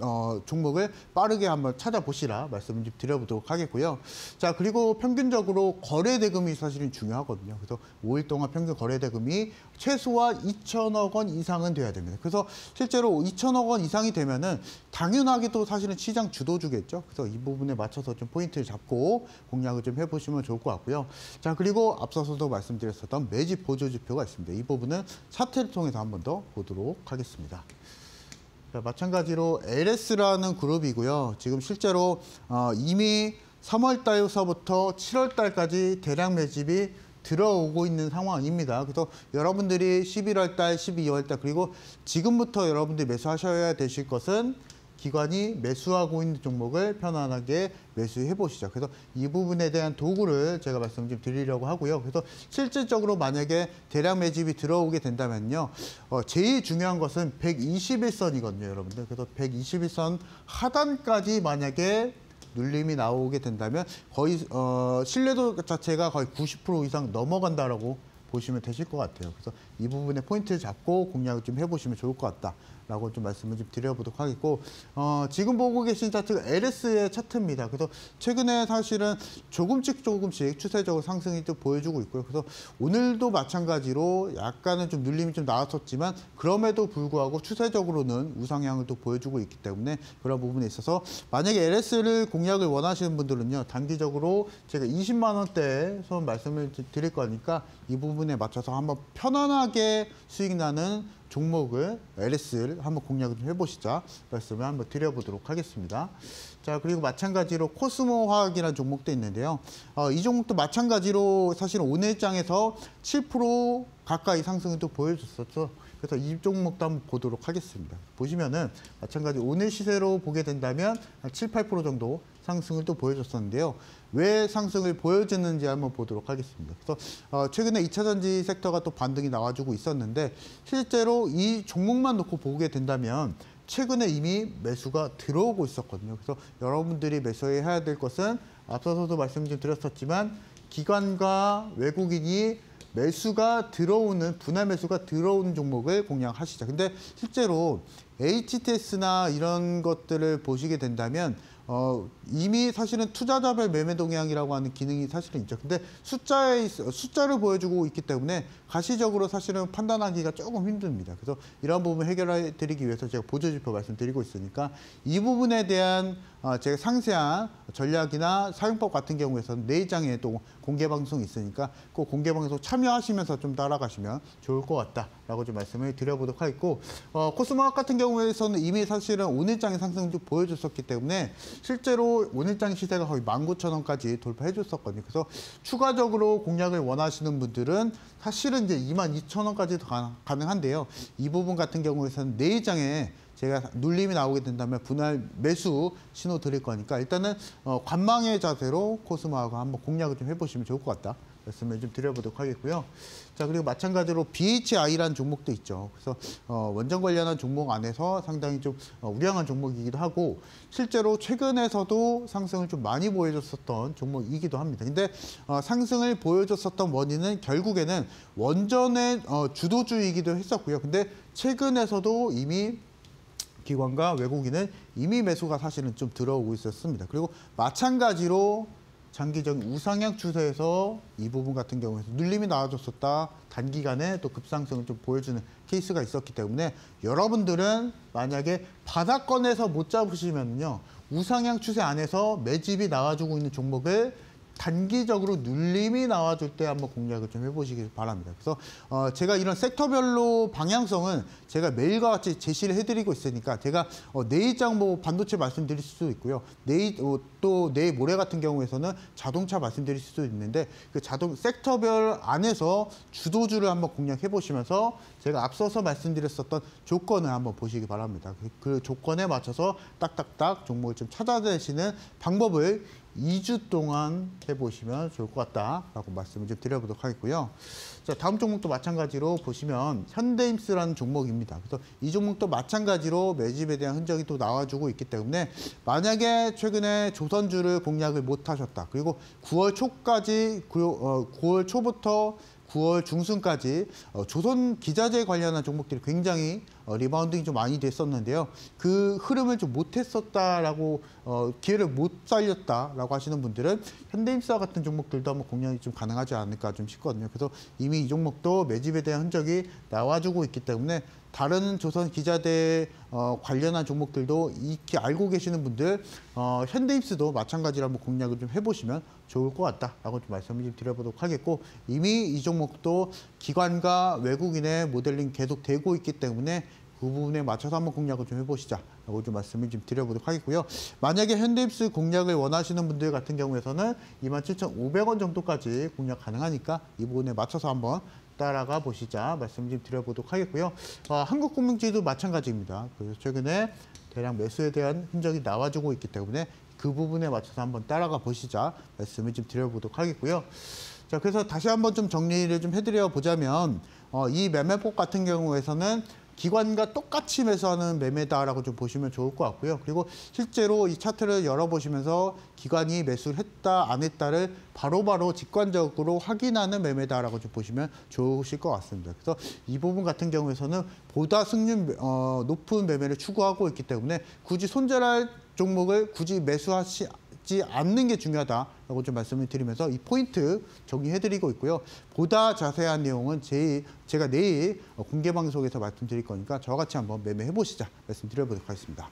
종목을 빠르게 한번 찾아보시라 말씀을 좀 드려보도록 하겠고요. 자, 그리고 평균적으로 거래 대금이 사실은 중요하거든요. 그래서 5일 동안 평균 거래 대금이 최소한 2천억 원 이상은 돼야 됩니다. 그래서 실제로 2천억 원 이상이 되면은 당연하게도 사실은 시장 주도주겠죠. 그래서 이 부분에 맞춰서 좀 포인트를 잡고 공략을 좀 해보시면 좋을 것 같고요. 자, 그리고 앞서서도 말씀드렸었던 매집 보조지표가 있습니다. 이 부분은 차트를 통해서 한 번 더 보도록 하겠습니다. 자, 마찬가지로 LS라는 그룹이고요. 지금 실제로 이미 3월 달서부터 7월 달까지 대량 매집이 들어오고 있는 상황입니다. 그래서 여러분들이 11월 달, 12월 달 그리고 지금부터 여러분들이 매수하셔야 되실 것은 기관이 매수하고 있는 종목을 편안하게 매수해 보시죠. 그래서 이 부분에 대한 도구를 제가 말씀 좀 드리려고 하고요. 그래서 실질적으로 만약에 대량 매집이 들어오게 된다면요. 제일 중요한 것은 121선이거든요, 여러분들. 그래서 121선 하단까지 만약에 눌림이 나오게 된다면 거의 신뢰도 자체가 거의 90% 이상 넘어간다라고 보시면 되실 것 같아요. 그래서 이 부분에 포인트를 잡고 공략을 좀 해보시면 좋을 것 같다라고 좀 말씀을 좀 드려보도록 하겠고, 지금 보고 계신 차트가 LS의 차트입니다. 그래서 최근에 사실은 조금씩 추세적으로 상승이 좀 보여주고 있고요. 그래서 오늘도 마찬가지로 약간은 좀 눌림이 좀 나왔었지만 그럼에도 불구하고 추세적으로는 우상향을 또 보여주고 있기 때문에 그런 부분에 있어서 만약에 LS를 공략을 원하시는 분들은요, 단기적으로 제가 20만 원대에 선 말씀을 드릴 거니까 이 부분에 맞춰서 한번 편안하게 수익 나는 종목을 LS를 한번 공략을 좀 해보시자 말씀을 한번 드려보도록 하겠습니다. 자, 그리고 마찬가지로 코스모 화학이라는 종목도 있는데요. 이 종목도 마찬가지로 사실은 오늘장에서 7% 가까이 상승을 또 보여줬었죠. 그래서 이 종목도 한번 보도록 하겠습니다. 보시면은 마찬가지 오늘 시세로 보게 된다면 한 7, 8% 정도 상승을 또 보여줬었는데요. 왜 상승을 보여주는지 한번 보도록 하겠습니다. 그래서 최근에 2차전지 섹터가 또 반등이 나와주고 있었는데 실제로 이 종목만 놓고 보게 된다면 최근에 이미 매수가 들어오고 있었거든요. 그래서 여러분들이 매수해야 될 것은 앞서서도 말씀 좀 드렸었지만 기관과 외국인이 매수가 들어오는 분할 매수가 들어오는 종목을 공략하시죠. 근데 실제로 HTS나 이런 것들을 보시게 된다면 이미 사실은 투자자별 매매 동향이라고 하는 기능이 사실은 있죠. 근데 숫자를 보여주고 있기 때문에 가시적으로 사실은 판단하기가 조금 힘듭니다. 그래서 이런 부분 해결해 드리기 위해서 제가 보조지표 말씀드리고 있으니까 이 부분에 대한 제가 상세한 전략이나 사용법 같은 경우에서는 내일장에 또 공개 방송이 있으니까 꼭 공개 방송 참여하시면서 좀 따라가시면 좋을 것 같다라고 좀 말씀을 드려보도록 하겠고, 코스모학 같은 경우에서는 이미 사실은 오늘장의 상승을 좀 보여줬었기 때문에 실제로 오늘장 시세가 거의 19,000원까지 돌파해 줬었거든요. 그래서 추가적으로 공략을 원하시는 분들은 사실은 이제 22,000원까지도 가능한데요. 이 부분 같은 경우에서는 내일장에 제가 눌림이 나오게 된다면 분할 매수 신호 드릴 거니까 일단은 관망의 자세로 코스모하고 한번 공략을 좀 해보시면 좋을 것 같다 말씀을 좀 드려보도록 하겠고요. 자, 그리고 마찬가지로 BHI라는 종목도 있죠. 그래서 원전 관련한 종목 안에서 상당히 좀 우량한 종목이기도 하고 실제로 최근에서도 상승을 좀 많이 보여줬었던 종목이기도 합니다. 근데 상승을 보여줬었던 원인은 결국에는 원전의 주도주이기도 했었고요. 근데 최근에서도 이미 기관과 외국인은 이미 매수가 사실은 좀 들어오고 있었습니다. 그리고 마찬가지로 장기적인 우상향 추세에서 이 부분 같은 경우에서 눌림이 나와줬었다. 단기간에 또 급상승을 좀 보여주는 케이스가 있었기 때문에 여러분들은 만약에 바닥권에서 못 잡으시면요. 우상향 추세 안에서 매집이 나와주고 있는 종목을 단기적으로 눌림이 나와줄 때 한번 공략을 좀 해보시기 바랍니다. 그래서 제가 이런 섹터별로 방향성은 제가 매일과 같이 제시를 해드리고 있으니까 제가 내일장 뭐 반도체 말씀드릴 수도 있고요. 또 내일 모레 같은 경우에서는 자동차 말씀드릴 수도 있는데 그 섹터별 안에서 주도주를 한번 공략해 보시면서 제가 앞서서 말씀드렸었던 조건을 한번 보시기 바랍니다. 그 조건에 맞춰서 딱딱딱 종목을 좀 찾아내시는 방법을 2주 동안 해보시면 좋을 것 같다라고 말씀을 좀 드려보도록 하겠고요. 자, 다음 종목도 마찬가지로 보시면 현대임스라는 종목입니다. 그래서 이 종목도 마찬가지로 매집에 대한 흔적이 또 나와주고 있기 때문에 만약에 최근에 조선주를 공략을 못하셨다. 그리고 9월 초까지 9월 초부터 9월 중순까지 조선 기자재 관련한 종목들이 굉장히 리바운딩이 좀 많이 됐었는데요. 그 흐름을 좀 못했었다라고 기회를 못 살렸다라고 하시는 분들은 현대임스와 같은 종목들도 한번 공략이 좀 가능하지 않을까 좀 싶거든요. 그래서 이미 이 종목도 매집에 대한 흔적이 나와주고 있기 때문에 다른 조선 기자재 관련한 종목들도 익히 알고 계시는 분들 현대임스도 마찬가지로 한번 공략을 좀 해보시면 좋을 것 같다라고 좀 말씀을 좀 드려보도록 하겠고 이미 이 종목도 기관과 외국인의 모델링 계속 되고 있기 때문에 그 부분에 맞춰서 한번 공략을 좀 해보시자라고 좀 말씀을 좀 드려보도록 하겠고요. 만약에 현대입스 공략을 원하시는 분들 같은 경우에서는 27,500원 정도까지 공략 가능하니까 이 부분에 맞춰서 한번 따라가 보시자 말씀 좀 드려보도록 하겠고요. 한국금융지도 마찬가지입니다. 그래서 최근에 대량 매수에 대한 흔적이 나와주고 있기 때문에 그 부분에 맞춰서 한번 따라가 보시자 말씀을 좀 드려보도록 하겠고요. 자, 그래서 다시 한번 좀 정리를 좀 해드려 보자면 이 매매폭 같은 경우에서는 기관과 똑같이 매수하는 매매다라고 좀 보시면 좋을 것 같고요. 그리고 실제로 이 차트를 열어보시면서 기관이 매수를 했다, 안 했다를 바로바로 직관적으로 확인하는 매매다라고 좀 보시면 좋으실 것 같습니다. 그래서 이 부분 같은 경우에서는 보다 승률 높은 매매를 추구하고 있기 때문에 굳이 손절할 종목을 굳이 매수하지 않는 게 중요하다라고 좀 말씀을 드리면서 이 포인트 정리해드리고 있고요. 보다 자세한 내용은 제가 내일 공개 방송에서 말씀드릴 거니까 저와 같이 한번 매매해보시자 말씀드려보도록 하겠습니다.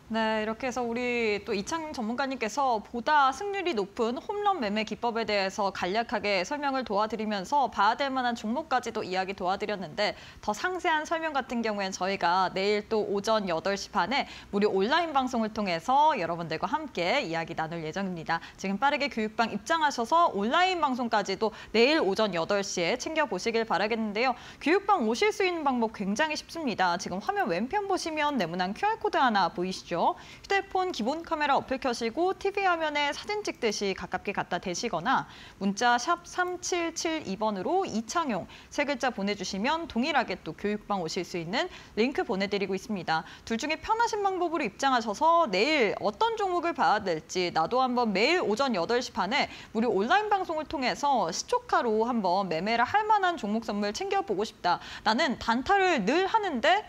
네, 이렇게 해서 우리 또 이창용 전문가님께서 보다 승률이 높은 홈런 매매 기법에 대해서 간략하게 설명을 도와드리면서 봐야 될 만한 종목까지도 이야기 도와드렸는데 더 상세한 설명 같은 경우에는 저희가 내일 또 오전 8시 반에 무료 온라인 방송을 통해서 여러분들과 함께 이야기 나눌 예정입니다. 지금 빠르게 교육방 입장하셔서 온라인 방송까지도 내일 오전 8시에 챙겨보시길 바라겠는데요. 교육방 오실 수 있는 방법 굉장히 쉽습니다. 지금 화면 왼편 보시면 네모난 QR코드 하나 보이시죠? 휴대폰 기본 카메라 어플 켜시고 TV 화면에 사진 찍듯이 가깝게 갖다 대시거나 문자 샵 3772번으로 이창용 세 글자 보내주시면 동일하게 또 교육방 오실 수 있는 링크 보내드리고 있습니다. 둘 중에 편하신 방법으로 입장하셔서 내일 어떤 종목을 봐야 될지 나도 한번 매일 오전 8시 반에 무료 온라인 방송을 통해서 시초카로 한번 매매를 할 만한 종목 선물 챙겨보고 싶다. 나는 단타를 늘 하는데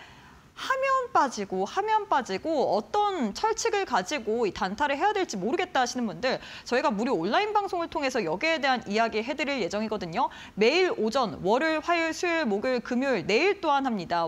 하면 빠지고 어떤 철칙을 가지고 이 단타를 해야 될지 모르겠다 하시는 분들 저희가 무료 온라인 방송을 통해서 여기에 대한 이야기 해드릴 예정이거든요. 매일 오전 월요일, 화요일, 수요일, 목요일, 금요일 내일 또한 합니다.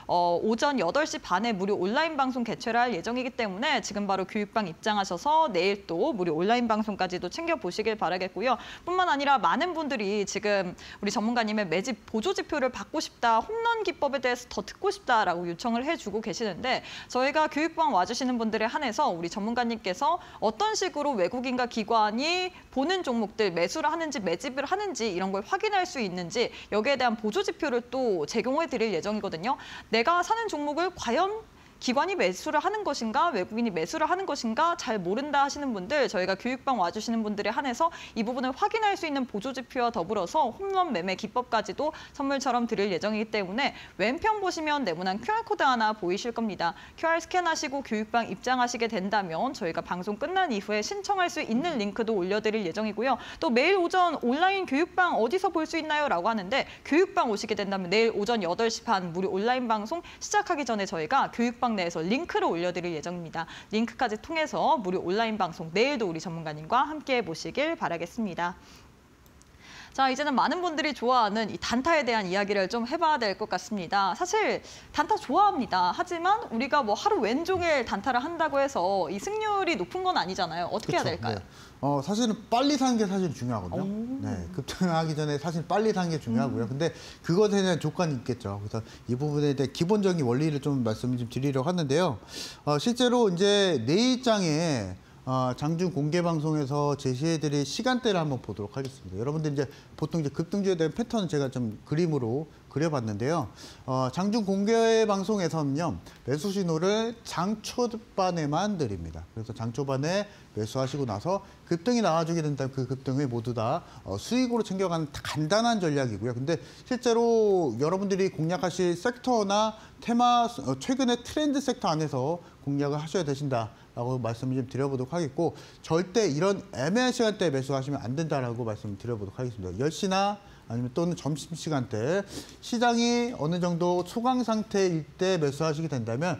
오전 8시 반에 무료 온라인 방송 개최를 할 예정이기 때문에 지금 바로 교육방 입장하셔서 내일 또 무료 온라인 방송까지도 챙겨보시길 바라겠고요. 뿐만 아니라 많은 분들이 지금 우리 전문가님의 매집 보조지표를 받고 싶다, 홈런 기법에 대해서 더 듣고 싶다라고 요청을 해주고 계시는데 저희가 교육방 와주시는 분들에 한해서 우리 전문가님께서 어떤 식으로 외국인과 기관이 보는 종목들 매수를 하는지 매집을 하는지 이런 걸 확인할 수 있는지 여기에 대한 보조지표를 또 제공해 드릴 예정이거든요. 내가 사는 종목을 과연 기관이 매수를 하는 것인가 외국인이 매수를 하는 것인가 잘 모른다 하시는 분들 저희가 교육방 와주시는 분들에 한해서 이 부분을 확인할 수 있는 보조지표와 더불어서 홈런 매매 기법까지도 선물처럼 드릴 예정이기 때문에 왼편 보시면 네모난 QR코드 하나 보이실 겁니다. QR 스캔하시고 교육방 입장하시게 된다면 저희가 방송 끝난 이후에 신청할 수 있는 링크도 올려드릴 예정이고요. 또 매일 오전 온라인 교육방 어디서 볼 수 있나요? 라고 하는데 교육방 오시게 된다면 내일 오전 8시 반 무료 온라인 방송 시작하기 전에 저희가 교육방 내에서 링크를 올려드릴 예정입니다. 링크까지 통해서 무료 온라인 방송 내일도 우리 전문가님과 함께 보시길 바라겠습니다. 자, 이제는 많은 분들이 좋아하는 이 단타에 대한 이야기를 좀 해봐야 될 것 같습니다. 사실 단타 좋아합니다. 하지만 우리가 뭐 하루 왼종일 단타를 한다고 해서 이 승률이 높은 건 아니잖아요. 어떻게 해야 될까요? 네. 사실은 빨리 사는 게 사실 중요하거든요. 네, 급등하기 전에 사실 빨리 사는 게 중요하고요. 근데 그것에 대한 조건이 있겠죠. 그래서 이 부분에 대해 기본적인 원리를 좀 말씀을 좀 드리려고 하는데요. 실제로 이제 내일장에 장중 공개 방송에서 제시해드릴 시간대를 한번 보도록 하겠습니다. 여러분들 이제 보통 이제 급등주에 대한 패턴을 제가 좀 그림으로 그려봤는데요. 장중 공개 방송에서는요, 매수 신호를 장 초반에만 드립니다. 그래서 장 초반에 매수하시고 나서 급등이 나와주게 된다면 그 급등을 모두 다 수익으로 챙겨가는 간단한 전략이고요. 근데 실제로 여러분들이 공략하실 섹터나 테마, 최근의 트렌드 섹터 안에서 공략을 하셔야 되신다라고 말씀을 좀 드려보도록 하겠고, 절대 이런 애매한 시간대에 매수하시면 안 된다라고 말씀을 드려보도록 하겠습니다. 10시나 아니면 또는 점심시간대 시장이 어느 정도 소강 상태일 때 매수하시게 된다면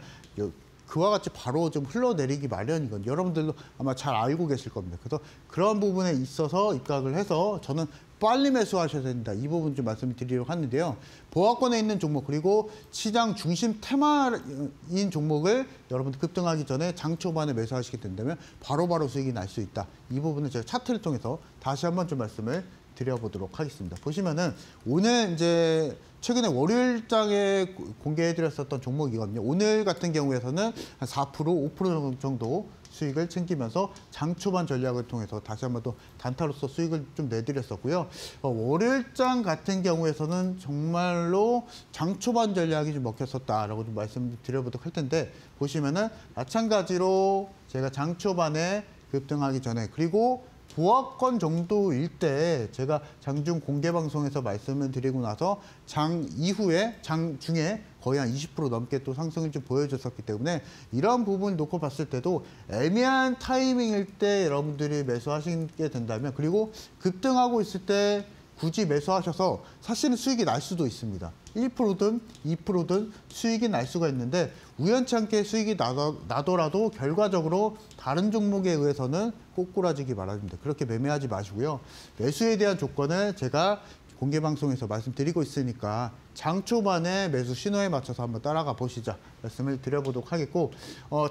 그와 같이 바로 좀 흘러내리기 마련이거든요. 여러분들도 아마 잘 알고 계실 겁니다. 그래서 그런 부분에 있어서 입각을 해서 저는 빨리 매수하셔야 된다. 이 부분 좀 말씀을 드리려고 하는데요. 보합권에 있는 종목 그리고 시장 중심 테마인 종목을 여러분들 급등하기 전에 장 초반에 매수하시게 된다면 바로바로 수익이 날 수 있다. 이 부분은 제가 차트를 통해서 다시 한번 좀 말씀을 드려보도록 하겠습니다. 보시면은 오늘 이제 최근에 월요일장에 공개해드렸었던 종목이거든요. 오늘 같은 경우에서는 한 4%, 5% 정도 수익을 챙기면서 장 초반 전략을 통해서 다시 한번 또 단타로서 수익을 좀 내드렸었고요. 월요일장 같은 경우에서는 정말로 장 초반 전략이 좀 먹혔었다라고 좀 말씀드려보도록 할 텐데, 보시면은 마찬가지로 제가 장 초반에 급등하기 전에, 그리고 보합권 정도일 때 제가 장중 공개 방송에서 말씀을 드리고 나서 장 이후에, 장 중에 거의 한 20% 넘게 또 상승을 좀 보여줬었기 때문에, 이런 부분 놓고 봤을 때도 애매한 타이밍일 때 여러분들이 매수하시게 된다면, 그리고 급등하고 있을 때 굳이 매수하셔서 사실은 수익이 날 수도 있습니다. 1%든 2%든 수익이 날 수가 있는데, 우연치 않게 수익이 나더라도 결과적으로 다른 종목에 의해서는 꼬꾸라지기 바랍니다. 그렇게 매매하지 마시고요. 매수에 대한 조건을 제가 공개 방송에서 말씀드리고 있으니까 장 초반에 매수 신호에 맞춰서 한번 따라가 보시자 말씀을 드려보도록 하겠고,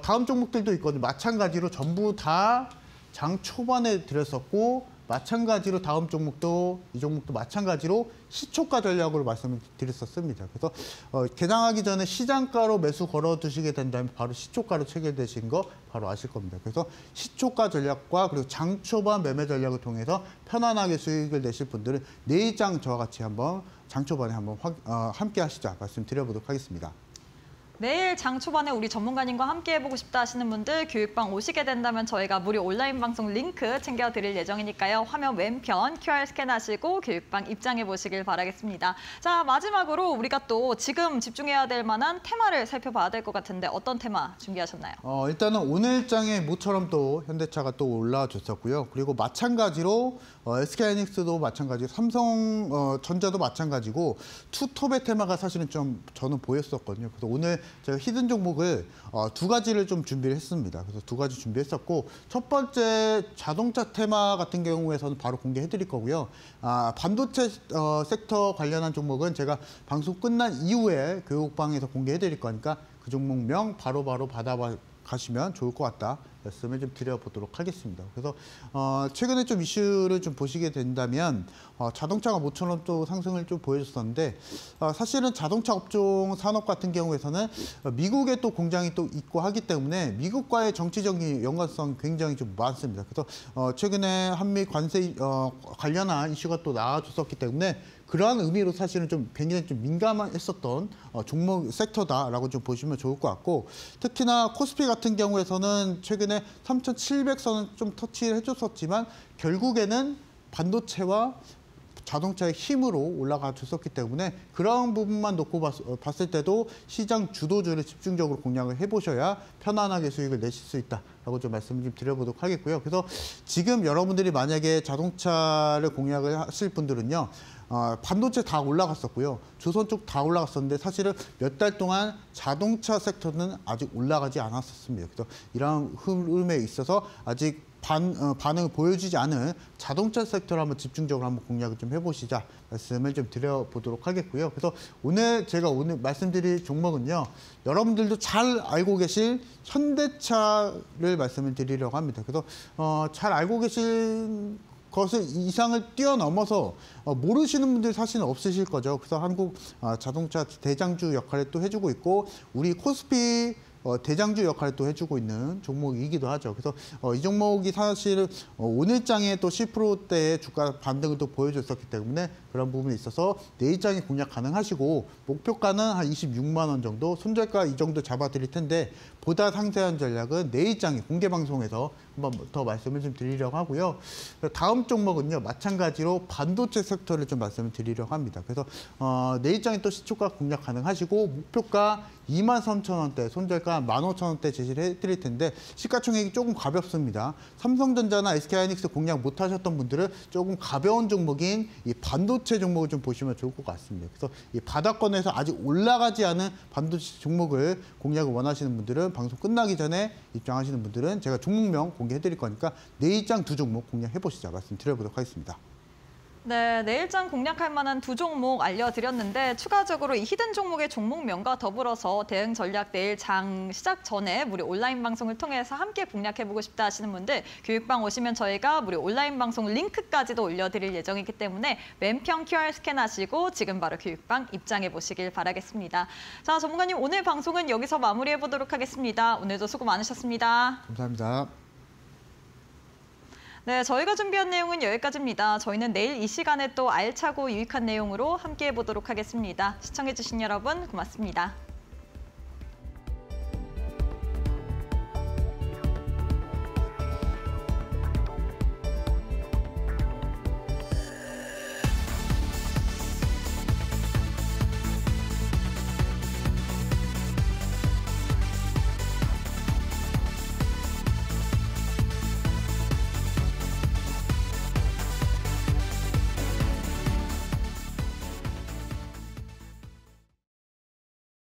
다음 종목들도 있거든요. 마찬가지로 전부 다 장 초반에 드렸었고, 마찬가지로 다음 종목도, 이 종목도 마찬가지로 시초가 전략으로 말씀을 드렸었습니다. 그래서 개장하기 전에 시장가로 매수 걸어두시게 된다면 바로 시초가로 체결되신 거 바로 아실 겁니다. 그래서 시초가 전략과 그리고 장 초반 매매 전략을 통해서 편안하게 수익을 내실 분들은 내일장 저와 같이 한번 장 초반에 한번 함께 하시자 말씀드려보도록 하겠습니다. 내일 장 초반에 우리 전문가님과 함께 해보고 싶다 하시는 분들 교육방 오시게 된다면 저희가 무료 온라인 방송 링크 챙겨드릴 예정이니까요. 화면 왼편 QR 스캔하시고 교육방 입장해 보시길 바라겠습니다. 자, 마지막으로 우리가 또 지금 집중해야 될 만한 테마를 살펴봐야 될 것 같은데 어떤 테마 준비하셨나요? 일단은 오늘장에 모처럼 또 현대차가 또 올라와줬었고요. 그리고 마찬가지로 SK하이닉스도 마찬가지고 삼성전자도 마찬가지고 투톱의 테마가 사실은 좀 저는 보였었거든요. 그래서 오늘 제가 히든 종목을 두 가지를 좀 준비를 했습니다. 그래서 두 가지 준비했었고, 첫 번째 자동차 테마 같은 경우에서는 바로 공개해 드릴 거고요. 반도체 섹터 관련한 종목은 제가 방송 끝난 이후에 교육방에서 공개해 드릴 거니까 그 종목명 바로바로 받아가시면 좋을 것 같다 말씀을 좀 드려보도록 하겠습니다. 그래서 최근에 좀 이슈를 좀 보시게 된다면 자동차가 모처럼 또 상승을 좀 보여줬었는데, 사실은 자동차 업종 산업 같은 경우에서는 미국에 또 공장이 또 있고 하기 때문에 미국과의 정치적인 연관성 굉장히 좀 많습니다. 그래서 최근에 한미 관세 관련한 이슈가 또 나와줬었기 때문에 그러한 의미로 사실은 좀 굉장히 좀 민감했었던 종목 섹터다라고 좀 보시면 좋을 것 같고, 특히나 코스피 같은 경우에서는 최근에 3,700선은 좀 터치를 해줬었지만 결국에는 반도체와 자동차의 힘으로 올라가 줬었기 때문에 그런 부분만 놓고 봤을 때도 시장 주도주를 집중적으로 공략을 해보셔야 편안하게 수익을 내실 수 있다라고 좀 말씀을 좀 드려보도록 하겠고요. 그래서 지금 여러분들이 만약에 자동차를 공략을 하실 분들은요, 반도체 다 올라갔었고요. 조선 쪽 다 올라갔었는데 사실은 몇 달 동안 자동차 섹터는 아직 올라가지 않았었습니다. 그래서 이러한 흐름에 있어서 아직 반응을 보여주지 않은 자동차 섹터를 한번 집중적으로 한번 공략을 좀 해보시자 말씀을 좀 드려보도록 하겠고요. 그래서 제가 오늘 말씀드릴 종목은요, 여러분들도 잘 알고 계실 현대차를 말씀을 드리려고 합니다. 그래서 잘 알고 계신 것을 이상을 뛰어넘어서 모르시는 분들이 사실은 없으실 거죠. 그래서 한국 자동차 대장주 역할을 또 해주고 있고, 우리 코스피 대장주 역할을 또 해주고 있는 종목이기도 하죠. 그래서 이 종목이 사실은 오늘장에 또 10%대의 주가 반등을 또 보여줬었기 때문에 그런 부분에 있어서 내일장에 공략 가능하시고, 목표가는 한 26만 원 정도, 손절가 이 정도 잡아드릴 텐데 보다 상세한 전략은 내일장에 공개 방송에서 한번 더 말씀을 좀 드리려고 하고요. 다음 종목은요, 마찬가지로 반도체 섹터를 좀 말씀을 드리려고 합니다. 그래서 내일장에 또 시초가 공략 가능하시고, 목표가 23,000원대, 손절가 15,000원대 제시를 해드릴 텐데 시가총액이 조금 가볍습니다. 삼성전자나 SK하이닉스 공략 못하셨던 분들은 조금 가벼운 종목인 이 반도체 종목을 좀 보시면 좋을 것 같습니다. 그래서 이 바닥권에서 아직 올라가지 않은 반도체 종목을 공략을 원하시는 분들은 방송 끝나기 전에 입장하시는 분들은 제가 종목명 공개해드릴 거니까 내일장 두 종목 공략해보시자 말씀드려보도록 하겠습니다. 네, 내일장 공략할 만한 두 종목 알려드렸는데 추가적으로 이 히든 종목의 종목명과 더불어서 대응 전략 내일 장 시작 전에 무료 온라인 방송을 통해서 함께 공략해보고 싶다 하시는 분들 교육방 오시면 저희가 무료 온라인 방송 링크까지도 올려드릴 예정이기 때문에 맨평 QR 스캔하시고 지금 바로 교육방 입장해보시길 바라겠습니다. 자, 전문가님 오늘 방송은 여기서 마무리해보도록 하겠습니다. 오늘도 수고 많으셨습니다. 감사합니다. 네, 저희가 준비한 내용은 여기까지입니다. 저희는 내일 이 시간에 또 알차고 유익한 내용으로 함께해 보도록 하겠습니다. 시청해주신 여러분 고맙습니다.